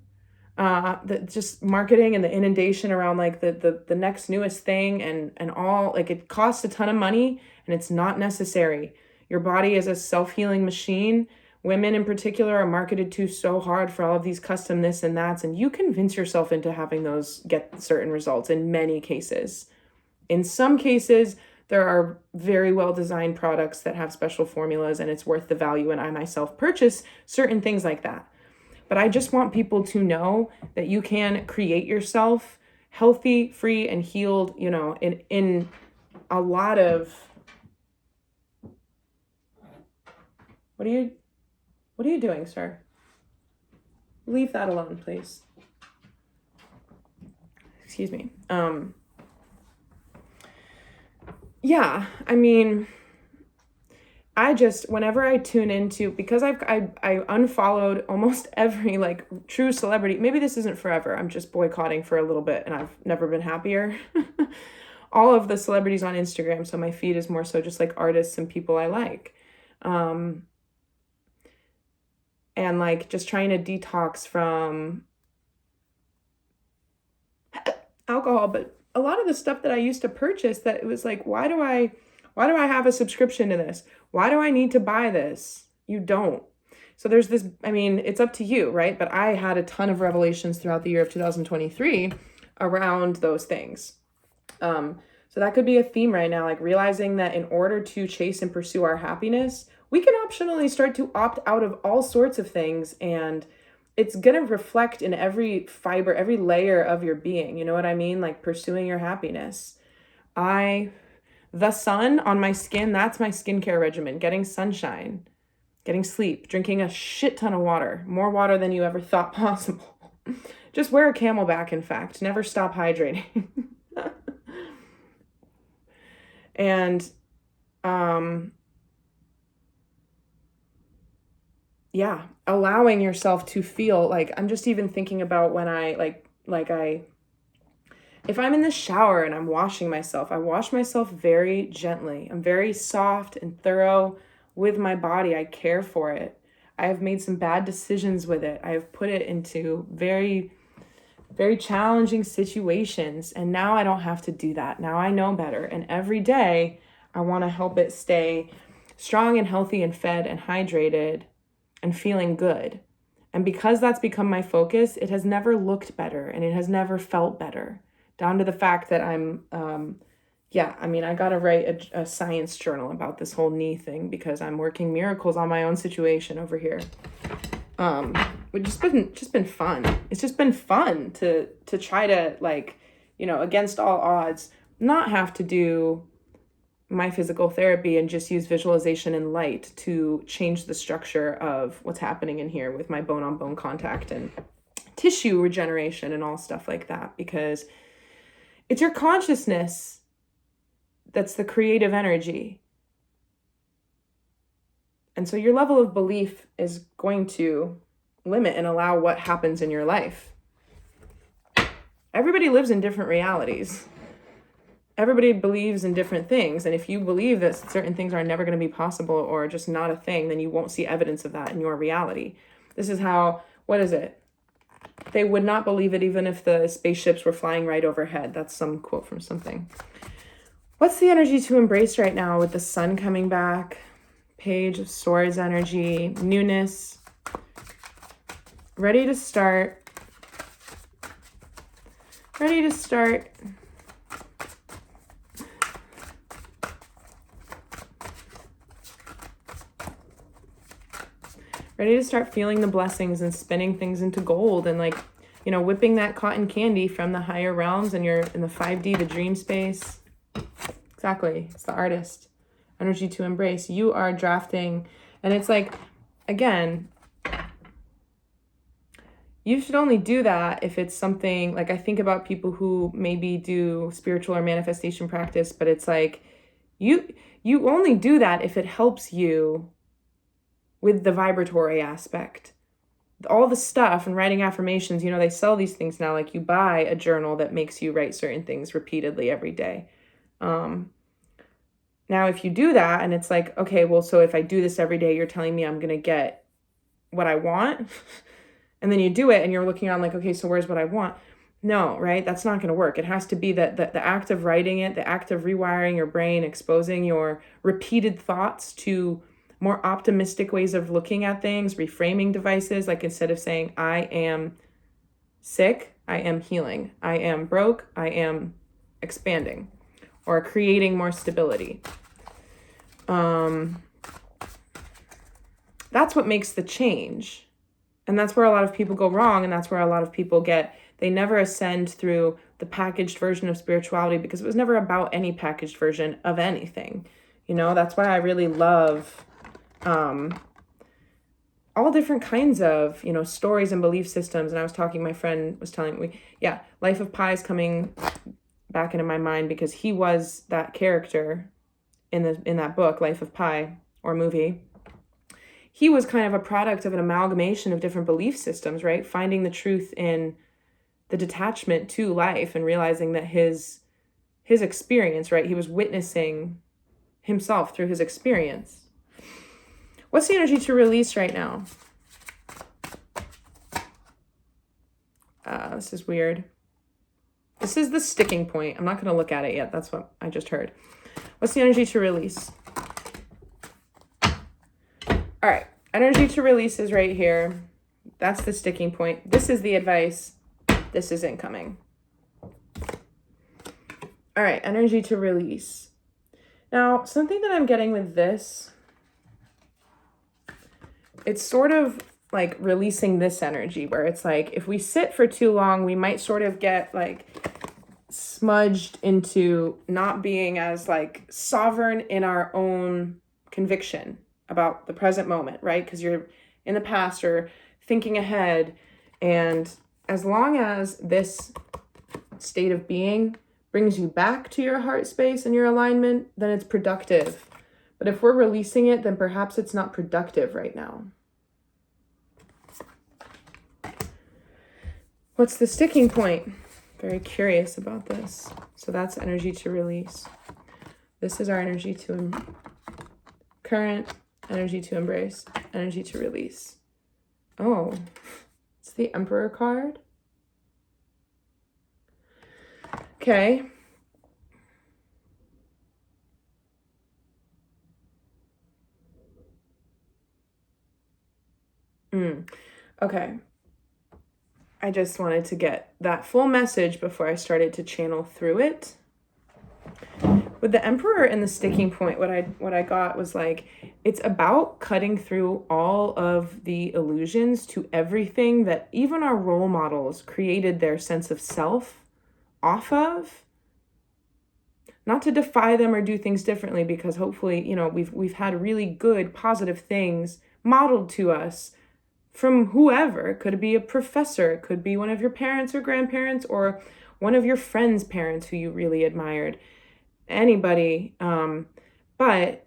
The just marketing and the inundation around like the next newest thing and all, like, it costs a ton of money and it's not necessary. Your body is a self-healing machine. Women in particular are marketed to so hard for all of these custom this and that's, and you convince yourself into having those get certain results in many cases. In some cases, there are very well-designed products that have special formulas and it's worth the value, and I myself purchase certain things like that. But I just want people to know that you can create yourself healthy, free, and healed, you know, in a lot of... What are you doing, sir? Leave that alone, please. Excuse me. Yeah, I mean, whenever I tune into, because I unfollowed almost every like true celebrity. Maybe this isn't forever. I'm just boycotting for a little bit and I've never been happier. all of the celebrities on Instagram. So my feed is more so just like artists and people I like. And like just trying to detox from alcohol. But a lot of the stuff that I used to purchase, that it was like, why do I have a subscription to this? Why do I need to buy this? You don't. So there's this, I mean, it's up to you, right? But I had a ton of revelations throughout the year of 2023 around those things. So that could be a theme right now, like realizing that in order to chase and pursue our happiness, we can optionally start to opt out of all sorts of things, and it's going to reflect in every fiber, every layer of your being. You know what I mean? Like pursuing your happiness. The sun on my skin, that's my skincare regimen. Getting sunshine, getting sleep, drinking a shit ton of water, more water than you ever thought possible. Just wear a Camelback, in fact. Never stop hydrating. And, yeah, allowing yourself to feel like, I'm just even thinking about when if I'm in the shower and I'm washing myself, I wash myself very gently. I'm very soft and thorough with my body. I care for it. I have made some bad decisions with it. I have put it into very, very challenging situations. And now I don't have to do that. Now I know better. And every day I want to help it stay strong and healthy and fed and hydrated and feeling good. And because that's become my focus, it has never looked better and it has never felt better. Down to the fact that I got to write a science journal about this whole knee thing because I'm working miracles on my own situation over here. It's just been fun. It's just been fun to try to, like, you know, against all odds, not have to do my physical therapy and just use visualization and light to change the structure of what's happening in here with my bone on bone contact and tissue regeneration and all stuff like that, because it's your consciousness that's the creative energy. And so your level of belief is going to limit and allow what happens in your life. Everybody lives in different realities. Everybody believes in different things. And if you believe that certain things are never going to be possible or just not a thing, then you won't see evidence of that in your reality. This is how, what is it? They would not believe it even if the spaceships were flying right overhead. That's some quote from something. What's the energy to embrace right now with the sun coming back? Page of Swords energy, newness, ready to start. Ready to start. Ready to start feeling the blessings and spinning things into gold and, like, you know, whipping that cotton candy from the higher realms, and you're in the 5D, the dream space. Exactly. It's the artist. Energy to embrace. You are drafting. And it's like, again, you should only do that if it's something, like, I think about people who maybe do spiritual or manifestation practice, but it's like, you only do that if it helps you with the vibratory aspect. All the stuff and writing affirmations, you know, they sell these things now. Like, you buy a journal that makes you write certain things repeatedly every day. Now, if you do that and it's like, okay, well, so if I do this every day, you're telling me I'm going to get what I want. And then you do it and you're looking around like, okay, so where's what I want? No, right? That's not going to work. It has to be that the act of writing it, the act of rewiring your brain, exposing your repeated thoughts to more optimistic ways of looking at things, reframing devices. Like, instead of saying, I am sick, I am healing. I am broke, I am expanding, or creating more stability. That's what makes the change. And that's where a lot of people go wrong. And that's where a lot of people they never ascend through the packaged version of spirituality, because it was never about any packaged version of anything. You know, that's why I really love all different kinds of, you know, stories and belief systems. And I was talking, my friend was telling me, Life of Pi is coming back into my mind because he was that character in that book, Life of Pi, or movie. He was kind of a product of an amalgamation of different belief systems, right? Finding the truth in the detachment to life and realizing that his his experience, right? He was witnessing himself through his experience. What's the energy to release right now? This is weird. This is the sticking point. I'm not going to look at it yet. That's what I just heard. What's the energy to release? All right. Energy to release is right here. That's the sticking point. This is the advice. This is incoming. All right. Energy to release. Now, something that I'm getting with this, it's sort of like releasing this energy where it's like, if we sit for too long, we might sort of get like smudged into not being as like sovereign in our own conviction about the present moment, right? Because you're in the past or thinking ahead. And as long as this state of being brings you back to your heart space and your alignment, then it's productive. But if we're releasing it, then perhaps it's not productive right now. What's the sticking point? Very curious about this. So that's energy to release. This is our energy to current, energy to embrace, energy to release. Oh, it's the Emperor card. Okay. Okay. I just wanted to get that full message before I started to channel through it. With the Emperor and the sticking point, what I got was like, it's about cutting through all of the illusions to everything that even our role models created their sense of self off of. Not to defy them or do things differently, because hopefully, you know, we've had really good, positive things modeled to us from whoever. It could be a professor, it could be one of your parents or grandparents, or one of your friends' parents who you really admired. Anybody. But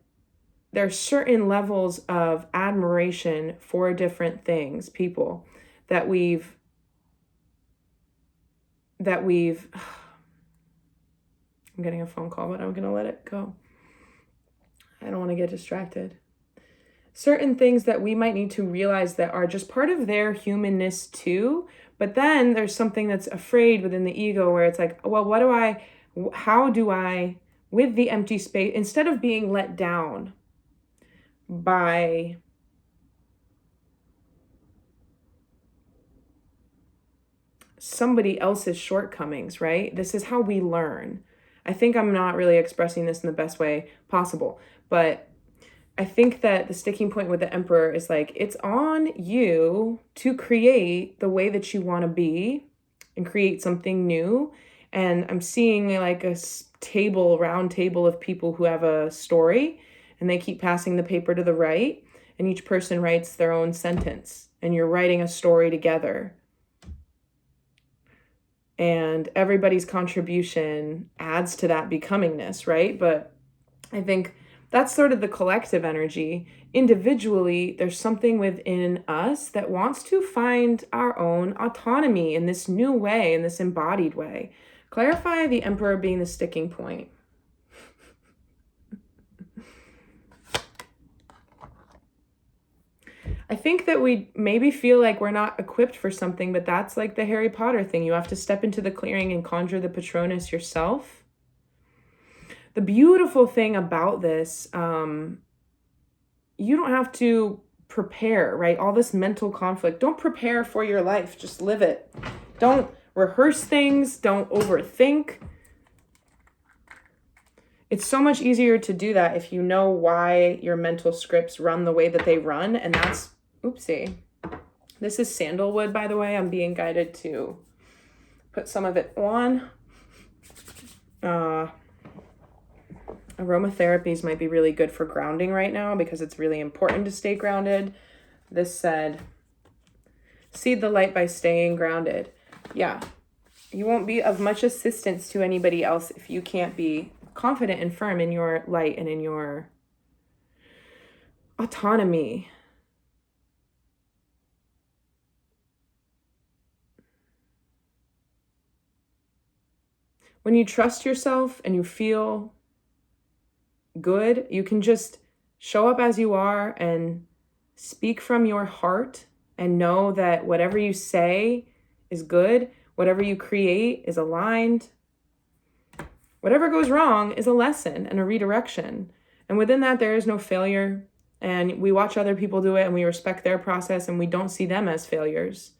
there's certain levels of admiration for different things, people that we've I'm getting a phone call, but I'm going to let it go. I don't want to get distracted. Certain things that we might need to realize that are just part of their humanness too. But then there's something that's afraid within the ego where it's like, well, how do I, with the empty space, instead of being let down by somebody else's shortcomings, right? This is how we learn. I think I'm not really expressing this in the best way possible, but I think that the sticking point with the Emperor is like, it's on you to create the way that you want to be and create something new. And I'm seeing like a round table of people who have a story, and they keep passing the paper to the right, and each person writes their own sentence, and you're writing a story together. And everybody's contribution adds to that becomingness, right? But I think that's sort of the collective energy. Individually, there's something within us that wants to find our own autonomy in this new way, in this embodied way. Clarify the Emperor being the sticking point. I think that we maybe feel like we're not equipped for something, but that's like the Harry Potter thing. You have to step into the clearing and conjure the Patronus yourself. The beautiful thing about this, you don't have to prepare, right? All this mental conflict. Don't prepare for your life. Just live it. Don't rehearse things. Don't overthink. It's so much easier to do that if you know why your mental scripts run the way that they run. And that's, oopsie. This is sandalwood, by the way. I'm being guided to put some of it on. Aromatherapies might be really good for grounding right now because it's really important to stay grounded. This said, seed the light by staying grounded. Yeah, you won't be of much assistance to anybody else if you can't be confident and firm in your light and in your autonomy. when you trust yourself and you feel good, you can just show up as you are and speak from your heart and know that whatever you say is good, whatever you create is aligned. Whatever goes wrong is a lesson and a redirection. And within that, there is no failure. And we watch other people do it and we respect their process and we don't see them as failures.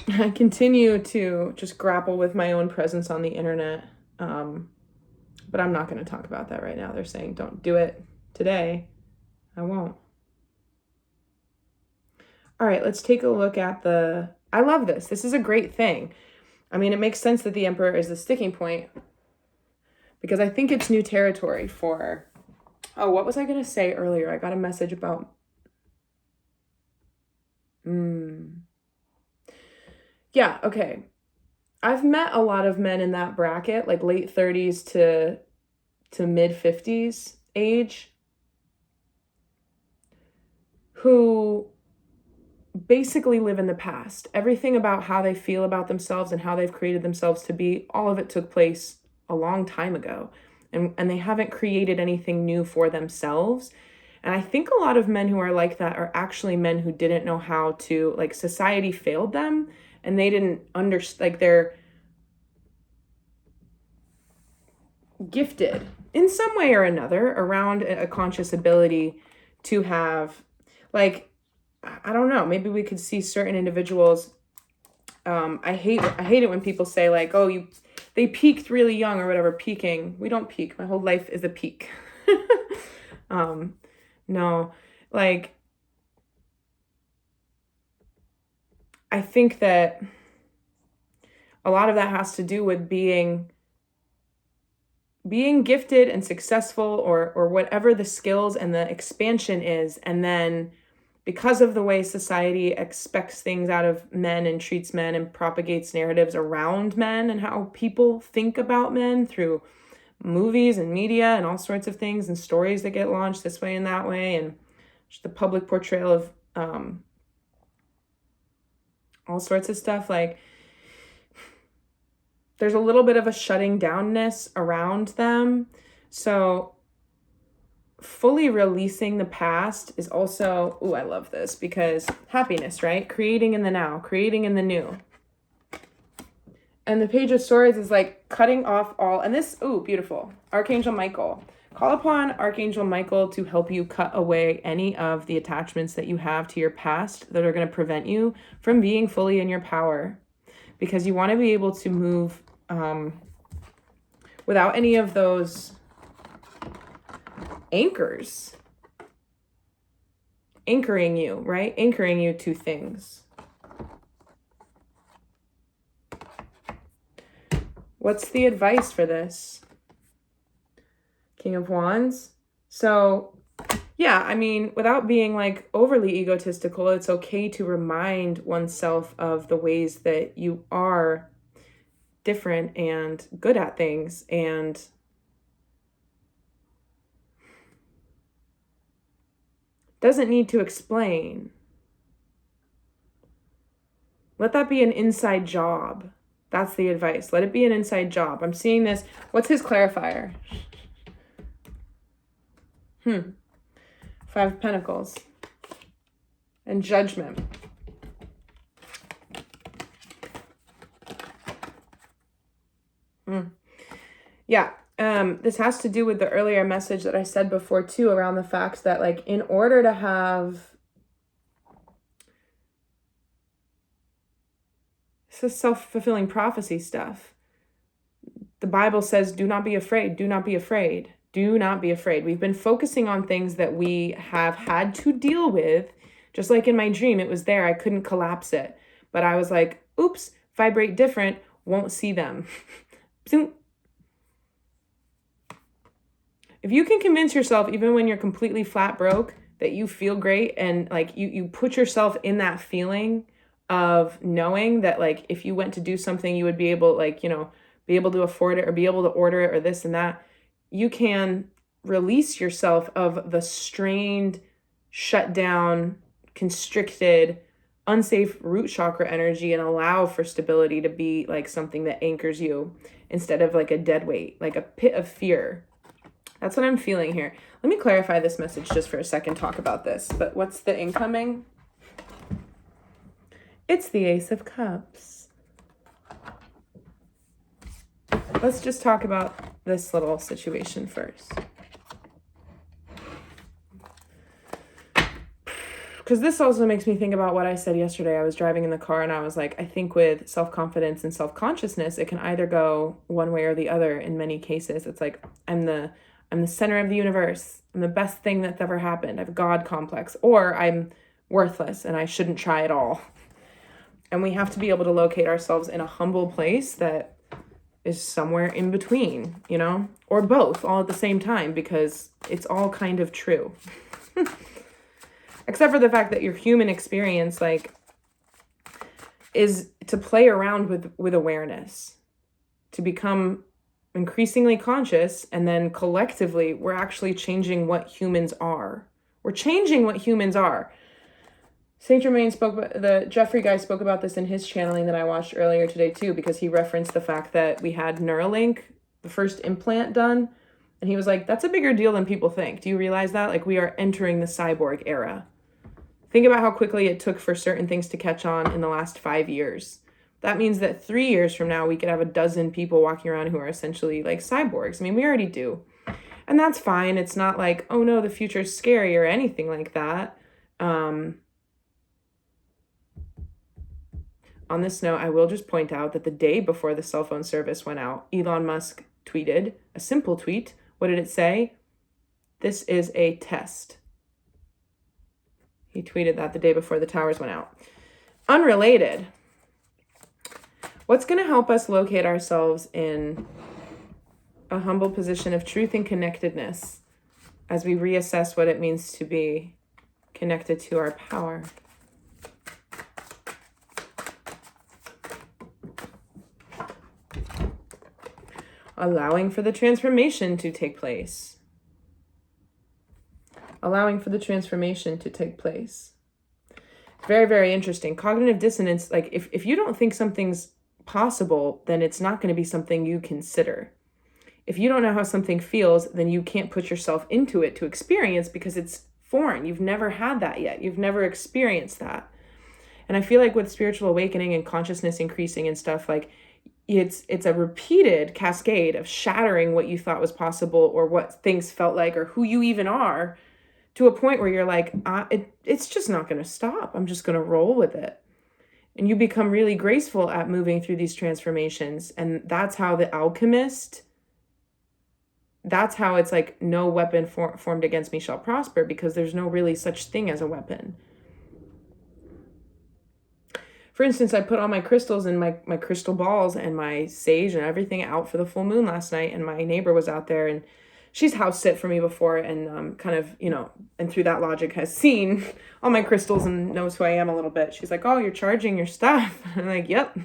I continue to just grapple with my own presence on the internet. But I'm not going to talk about that right now. They're saying don't do it today. I won't. All right, let's take a look at I love this. This is a great thing. I mean, it makes sense that the Emperor is the sticking point because I think it's new territory for, what was I going to say earlier? I got a message about, yeah, okay. I've met a lot of men in that bracket, like late 30s to mid 50s age, who basically live in the past. Everything about how they feel about themselves and how they've created themselves to be, all of it took place a long time ago. And they haven't created anything new for themselves. And I think a lot of men who are like that are actually men who didn't know how to, like, society failed them and they didn't understand, like, they're gifted in some way or another around a conscious ability to have, like, I don't know, maybe we could see certain individuals. I hate it when people say, like, oh, they peaked really young or whatever. Peaking, we don't peak. My whole life is a peak. No, like, I think that a lot of that has to do with being gifted and successful or whatever the skills and the expansion is. And then because of the way society expects things out of men and treats men and propagates narratives around men and how people think about men through movies and media and all sorts of things and stories that get launched this way and that way, and just the public portrayal of all sorts of stuff, like, there's a little bit of a shutting downness around them. So fully releasing the past is also, I love this, because happiness, right? Creating in the now, creating in the new. And the Page of Swords is like cutting off all, and this, beautiful. Archangel Michael. Call upon Archangel Michael to help you cut away any of the attachments that you have to your past that are going to prevent you from being fully in your power. Because you want to be able to move without any of those anchors anchoring you, right? Anchoring you to things. What's the advice for this? King of Wands. So, yeah, I mean, without being like overly egotistical, it's okay to remind oneself of the ways that you are different and good at things, and doesn't need to explain. Let that be an inside job. That's the advice. Let it be an inside job. I'm seeing this. What's his clarifier? 5 of Pentacles. And Judgment. Yeah. This has to do with the earlier message that I said before too, around the fact that, like, in order to have, this is self-fulfilling prophecy stuff. The Bible says, do not be afraid. Do not be afraid. Do not be afraid. We've been focusing on things that we have had to deal with. Just like in my dream, it was there. I couldn't collapse it. But I was like, oops, vibrate different, won't see them. If you can convince yourself, even when you're completely flat broke, that you feel great, and like you put yourself in that feeling of knowing that, like, if you went to do something, you would be able, like, be able to afford it or be able to order it or this and that, you can release yourself of the strained, shut down, constricted unsafe root chakra energy and allow for stability to be like something that anchors you instead of like a dead weight, like a pit of fear. That's what I'm feeling here. Let me clarify this message just for a second, talk about this. But what's the incoming? It's the Ace of Cups. Let's just talk about this little situation first. Because this also makes me think about what I said yesterday. I was driving in the car and I was like, I think with self-confidence and self-consciousness, it can either go one way or the other in many cases. It's like, I'm the center of the universe. I'm the best thing that's ever happened. I have a God complex. Or I'm worthless and I shouldn't try at all. And we have to be able to locate ourselves in a humble place that is somewhere in between, you know? Or both, all at the same time, because it's all kind of true. Except for the fact that your human experience, like, is to play around with awareness, to become increasingly conscious, and then collectively, we're actually changing what humans are. We're changing what humans are. Saint Germain the Jeffrey guy spoke about this in his channeling that I watched earlier today too, because he referenced the fact that we had Neuralink, the first implant done, and he was like, that's a bigger deal than people think. Do you realize that? Like, we are entering the cyborg era. Think about how quickly it took for certain things to catch on in the last 5 years. That means that 3 years from now, we could have a dozen people walking around who are essentially like cyborgs. I mean, we already do. And that's fine. It's not like, oh no, the future is scary or anything like that. On this note, I will just point out that the day before the cell phone service went out, Elon Musk tweeted a simple tweet. What did it say? This is a test. He tweeted that the day before the towers went out. Unrelated. What's going to help us locate ourselves in a humble position of truth and connectedness as we reassess what it means to be connected to our power? Allowing for the transformation to take place. Allowing for the transformation to take place. Very, very interesting. Cognitive dissonance, like if you don't think something's possible, then it's not going to be something you consider. If you don't know how something feels, then you can't put yourself into it to experience because it's foreign. You've never had that yet. You've never experienced that. And I feel like with spiritual awakening and consciousness increasing and stuff, like it's a repeated cascade of shattering what you thought was possible or what things felt like or who you even are, to a point where you're like, it's just not going to stop. I'm just going to roll with it. And you become really graceful at moving through these transformations. And that's how the alchemist, that's how it's like, no weapon formed against me shall prosper, because there's no really such thing as a weapon. For instance, I put all my crystals and my crystal balls and my sage and everything out for the full moon last night. And my neighbor was out there, and she's house sit for me before, and kind of, you know, and through that logic has seen all my crystals and knows who I am a little bit. She's like, oh, you're charging your stuff. I'm like, yep,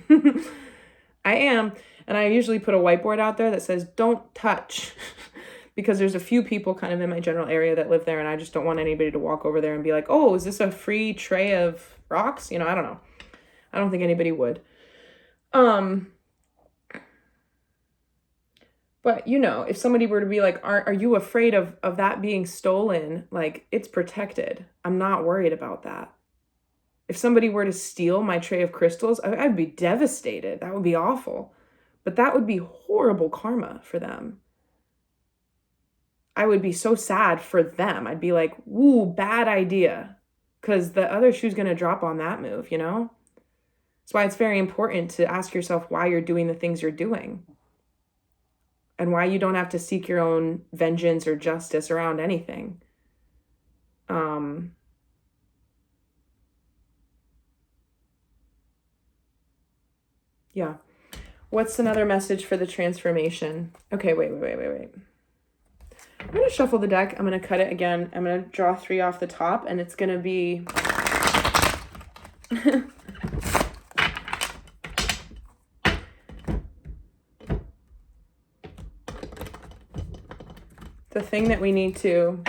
I am. And I usually put a whiteboard out there that says, don't touch, because there's a few people kind of in my general area that live there, and I just don't want anybody to walk over there and be like, oh, is this a free tray of rocks? You know, I don't know. I don't think anybody would. But, you know, if somebody were to be like, are you afraid of that being stolen? Like, it's protected. I'm not worried about that. If somebody were to steal my tray of crystals, I'd be devastated. That would be awful. But that would be horrible karma for them. I would be so sad for them. I'd be like, ooh, bad idea. Because the other shoe's going to drop on that move, you know? That's why it's very important to ask yourself why you're doing the things you're doing. And why you don't have to seek your own vengeance or justice around anything. Yeah. What's another message for the transformation? Okay, wait. I'm going to shuffle the deck. I'm going to cut it again. I'm going to draw 3 off the top, and it's going to be... the thing that we need to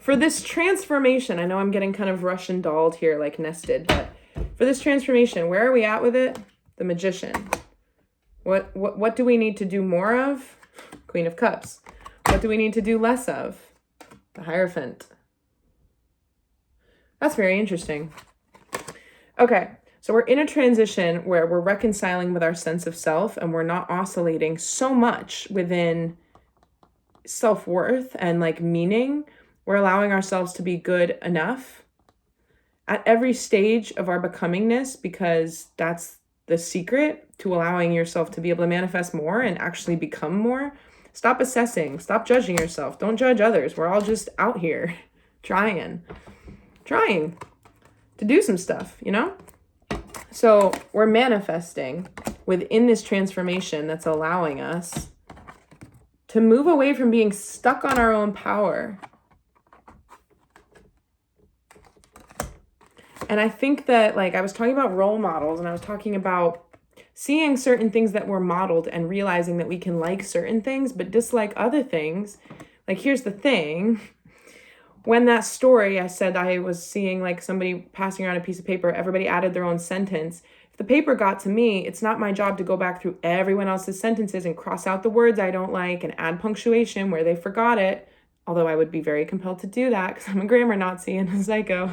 for this transformation, I know I'm getting kind of Russian dolled here, like nested, but for this transformation, where are we at with it? The Magician. What do we need to do more of? Queen of Cups. What do we need to do less of? The Hierophant. That's very interesting. Okay, so we're in a transition where we're reconciling with our sense of self and we're not oscillating so much within self-worth and like meaning. We're allowing ourselves to be good enough at every stage of our becomingness, because that's the secret to allowing yourself to be able to manifest more and actually become more. Stop assessing, stop judging yourself. Don't judge others. We're all just out here trying to do some stuff, you know? So we're manifesting within this transformation that's allowing us to move away from being stuck on our own power. And I think that, like, I was talking about role models, and I was talking about seeing certain things that were modeled and realizing that we can like certain things but dislike other things. Like, here's the thing. When that story, I said I was seeing like somebody passing around a piece of paper, everybody added their own sentence. If the paper got to me, it's not my job to go back through everyone else's sentences and cross out the words I don't like and add punctuation where they forgot it. Although I would be very compelled to do that because I'm a grammar Nazi and a psycho.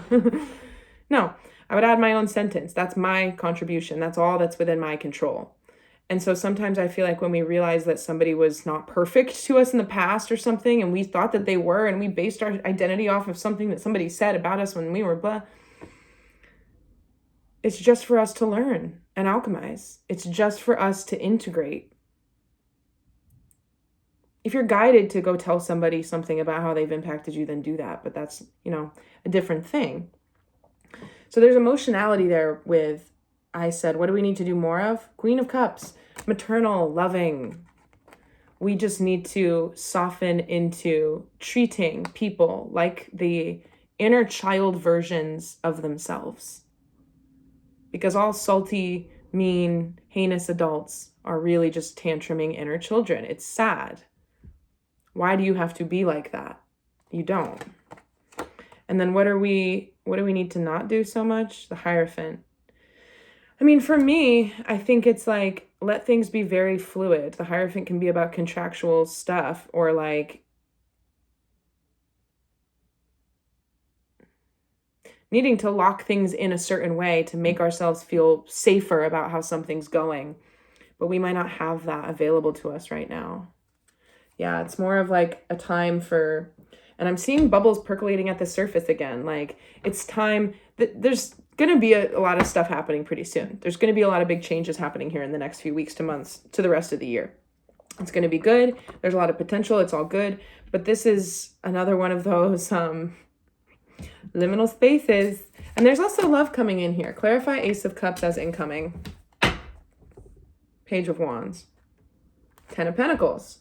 No, I would add my own sentence. That's my contribution. That's all that's within my control. And so sometimes I feel like when we realize that somebody was not perfect to us in the past or something, and we thought that they were, and we based our identity off of something that somebody said about us when we were blah, it's just for us to learn and alchemize. It's just for us to integrate. If you're guided to go tell somebody something about how they've impacted you, then do that. But that's, a different thing. So there's emotionality there with, I said, what do we need to do more of? Queen of Cups, maternal, loving. We just need to soften into treating people like the inner child versions of themselves. Because all salty, mean, heinous adults are really just tantruming inner children. It's sad. Why do you have to be like that? You don't. And then what do we need to not do so much? The Hierophant. I mean, for me, I think it's like, let things be very fluid. The Hierophant can be about contractual stuff, or like needing to lock things in a certain way to make ourselves feel safer about how something's going. But we might not have that available to us right now. Yeah, it's more of like a time for, and I'm seeing bubbles percolating at the surface again. Like, it's time that there's going to be a lot of stuff happening pretty soon. There's going to be a lot of big changes happening here in the next few weeks to months to the rest of the year. It's going to be good. There's a lot of potential. It's all good. But this is another one of those liminal spaces. And there's also love coming in here. Clarify Ace of Cups as incoming. Page of Wands. 10 of Pentacles.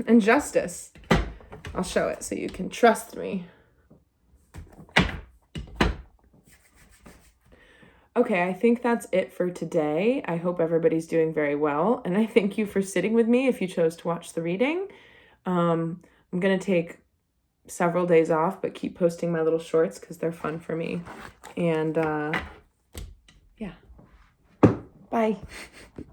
And Justice. I'll show it so you can trust me. Okay, I think that's it for today. I hope everybody's doing very well. And I thank you for sitting with me if you chose to watch the reading. I'm going to take several days off, but keep posting my little shorts because they're fun for me. And yeah. Bye.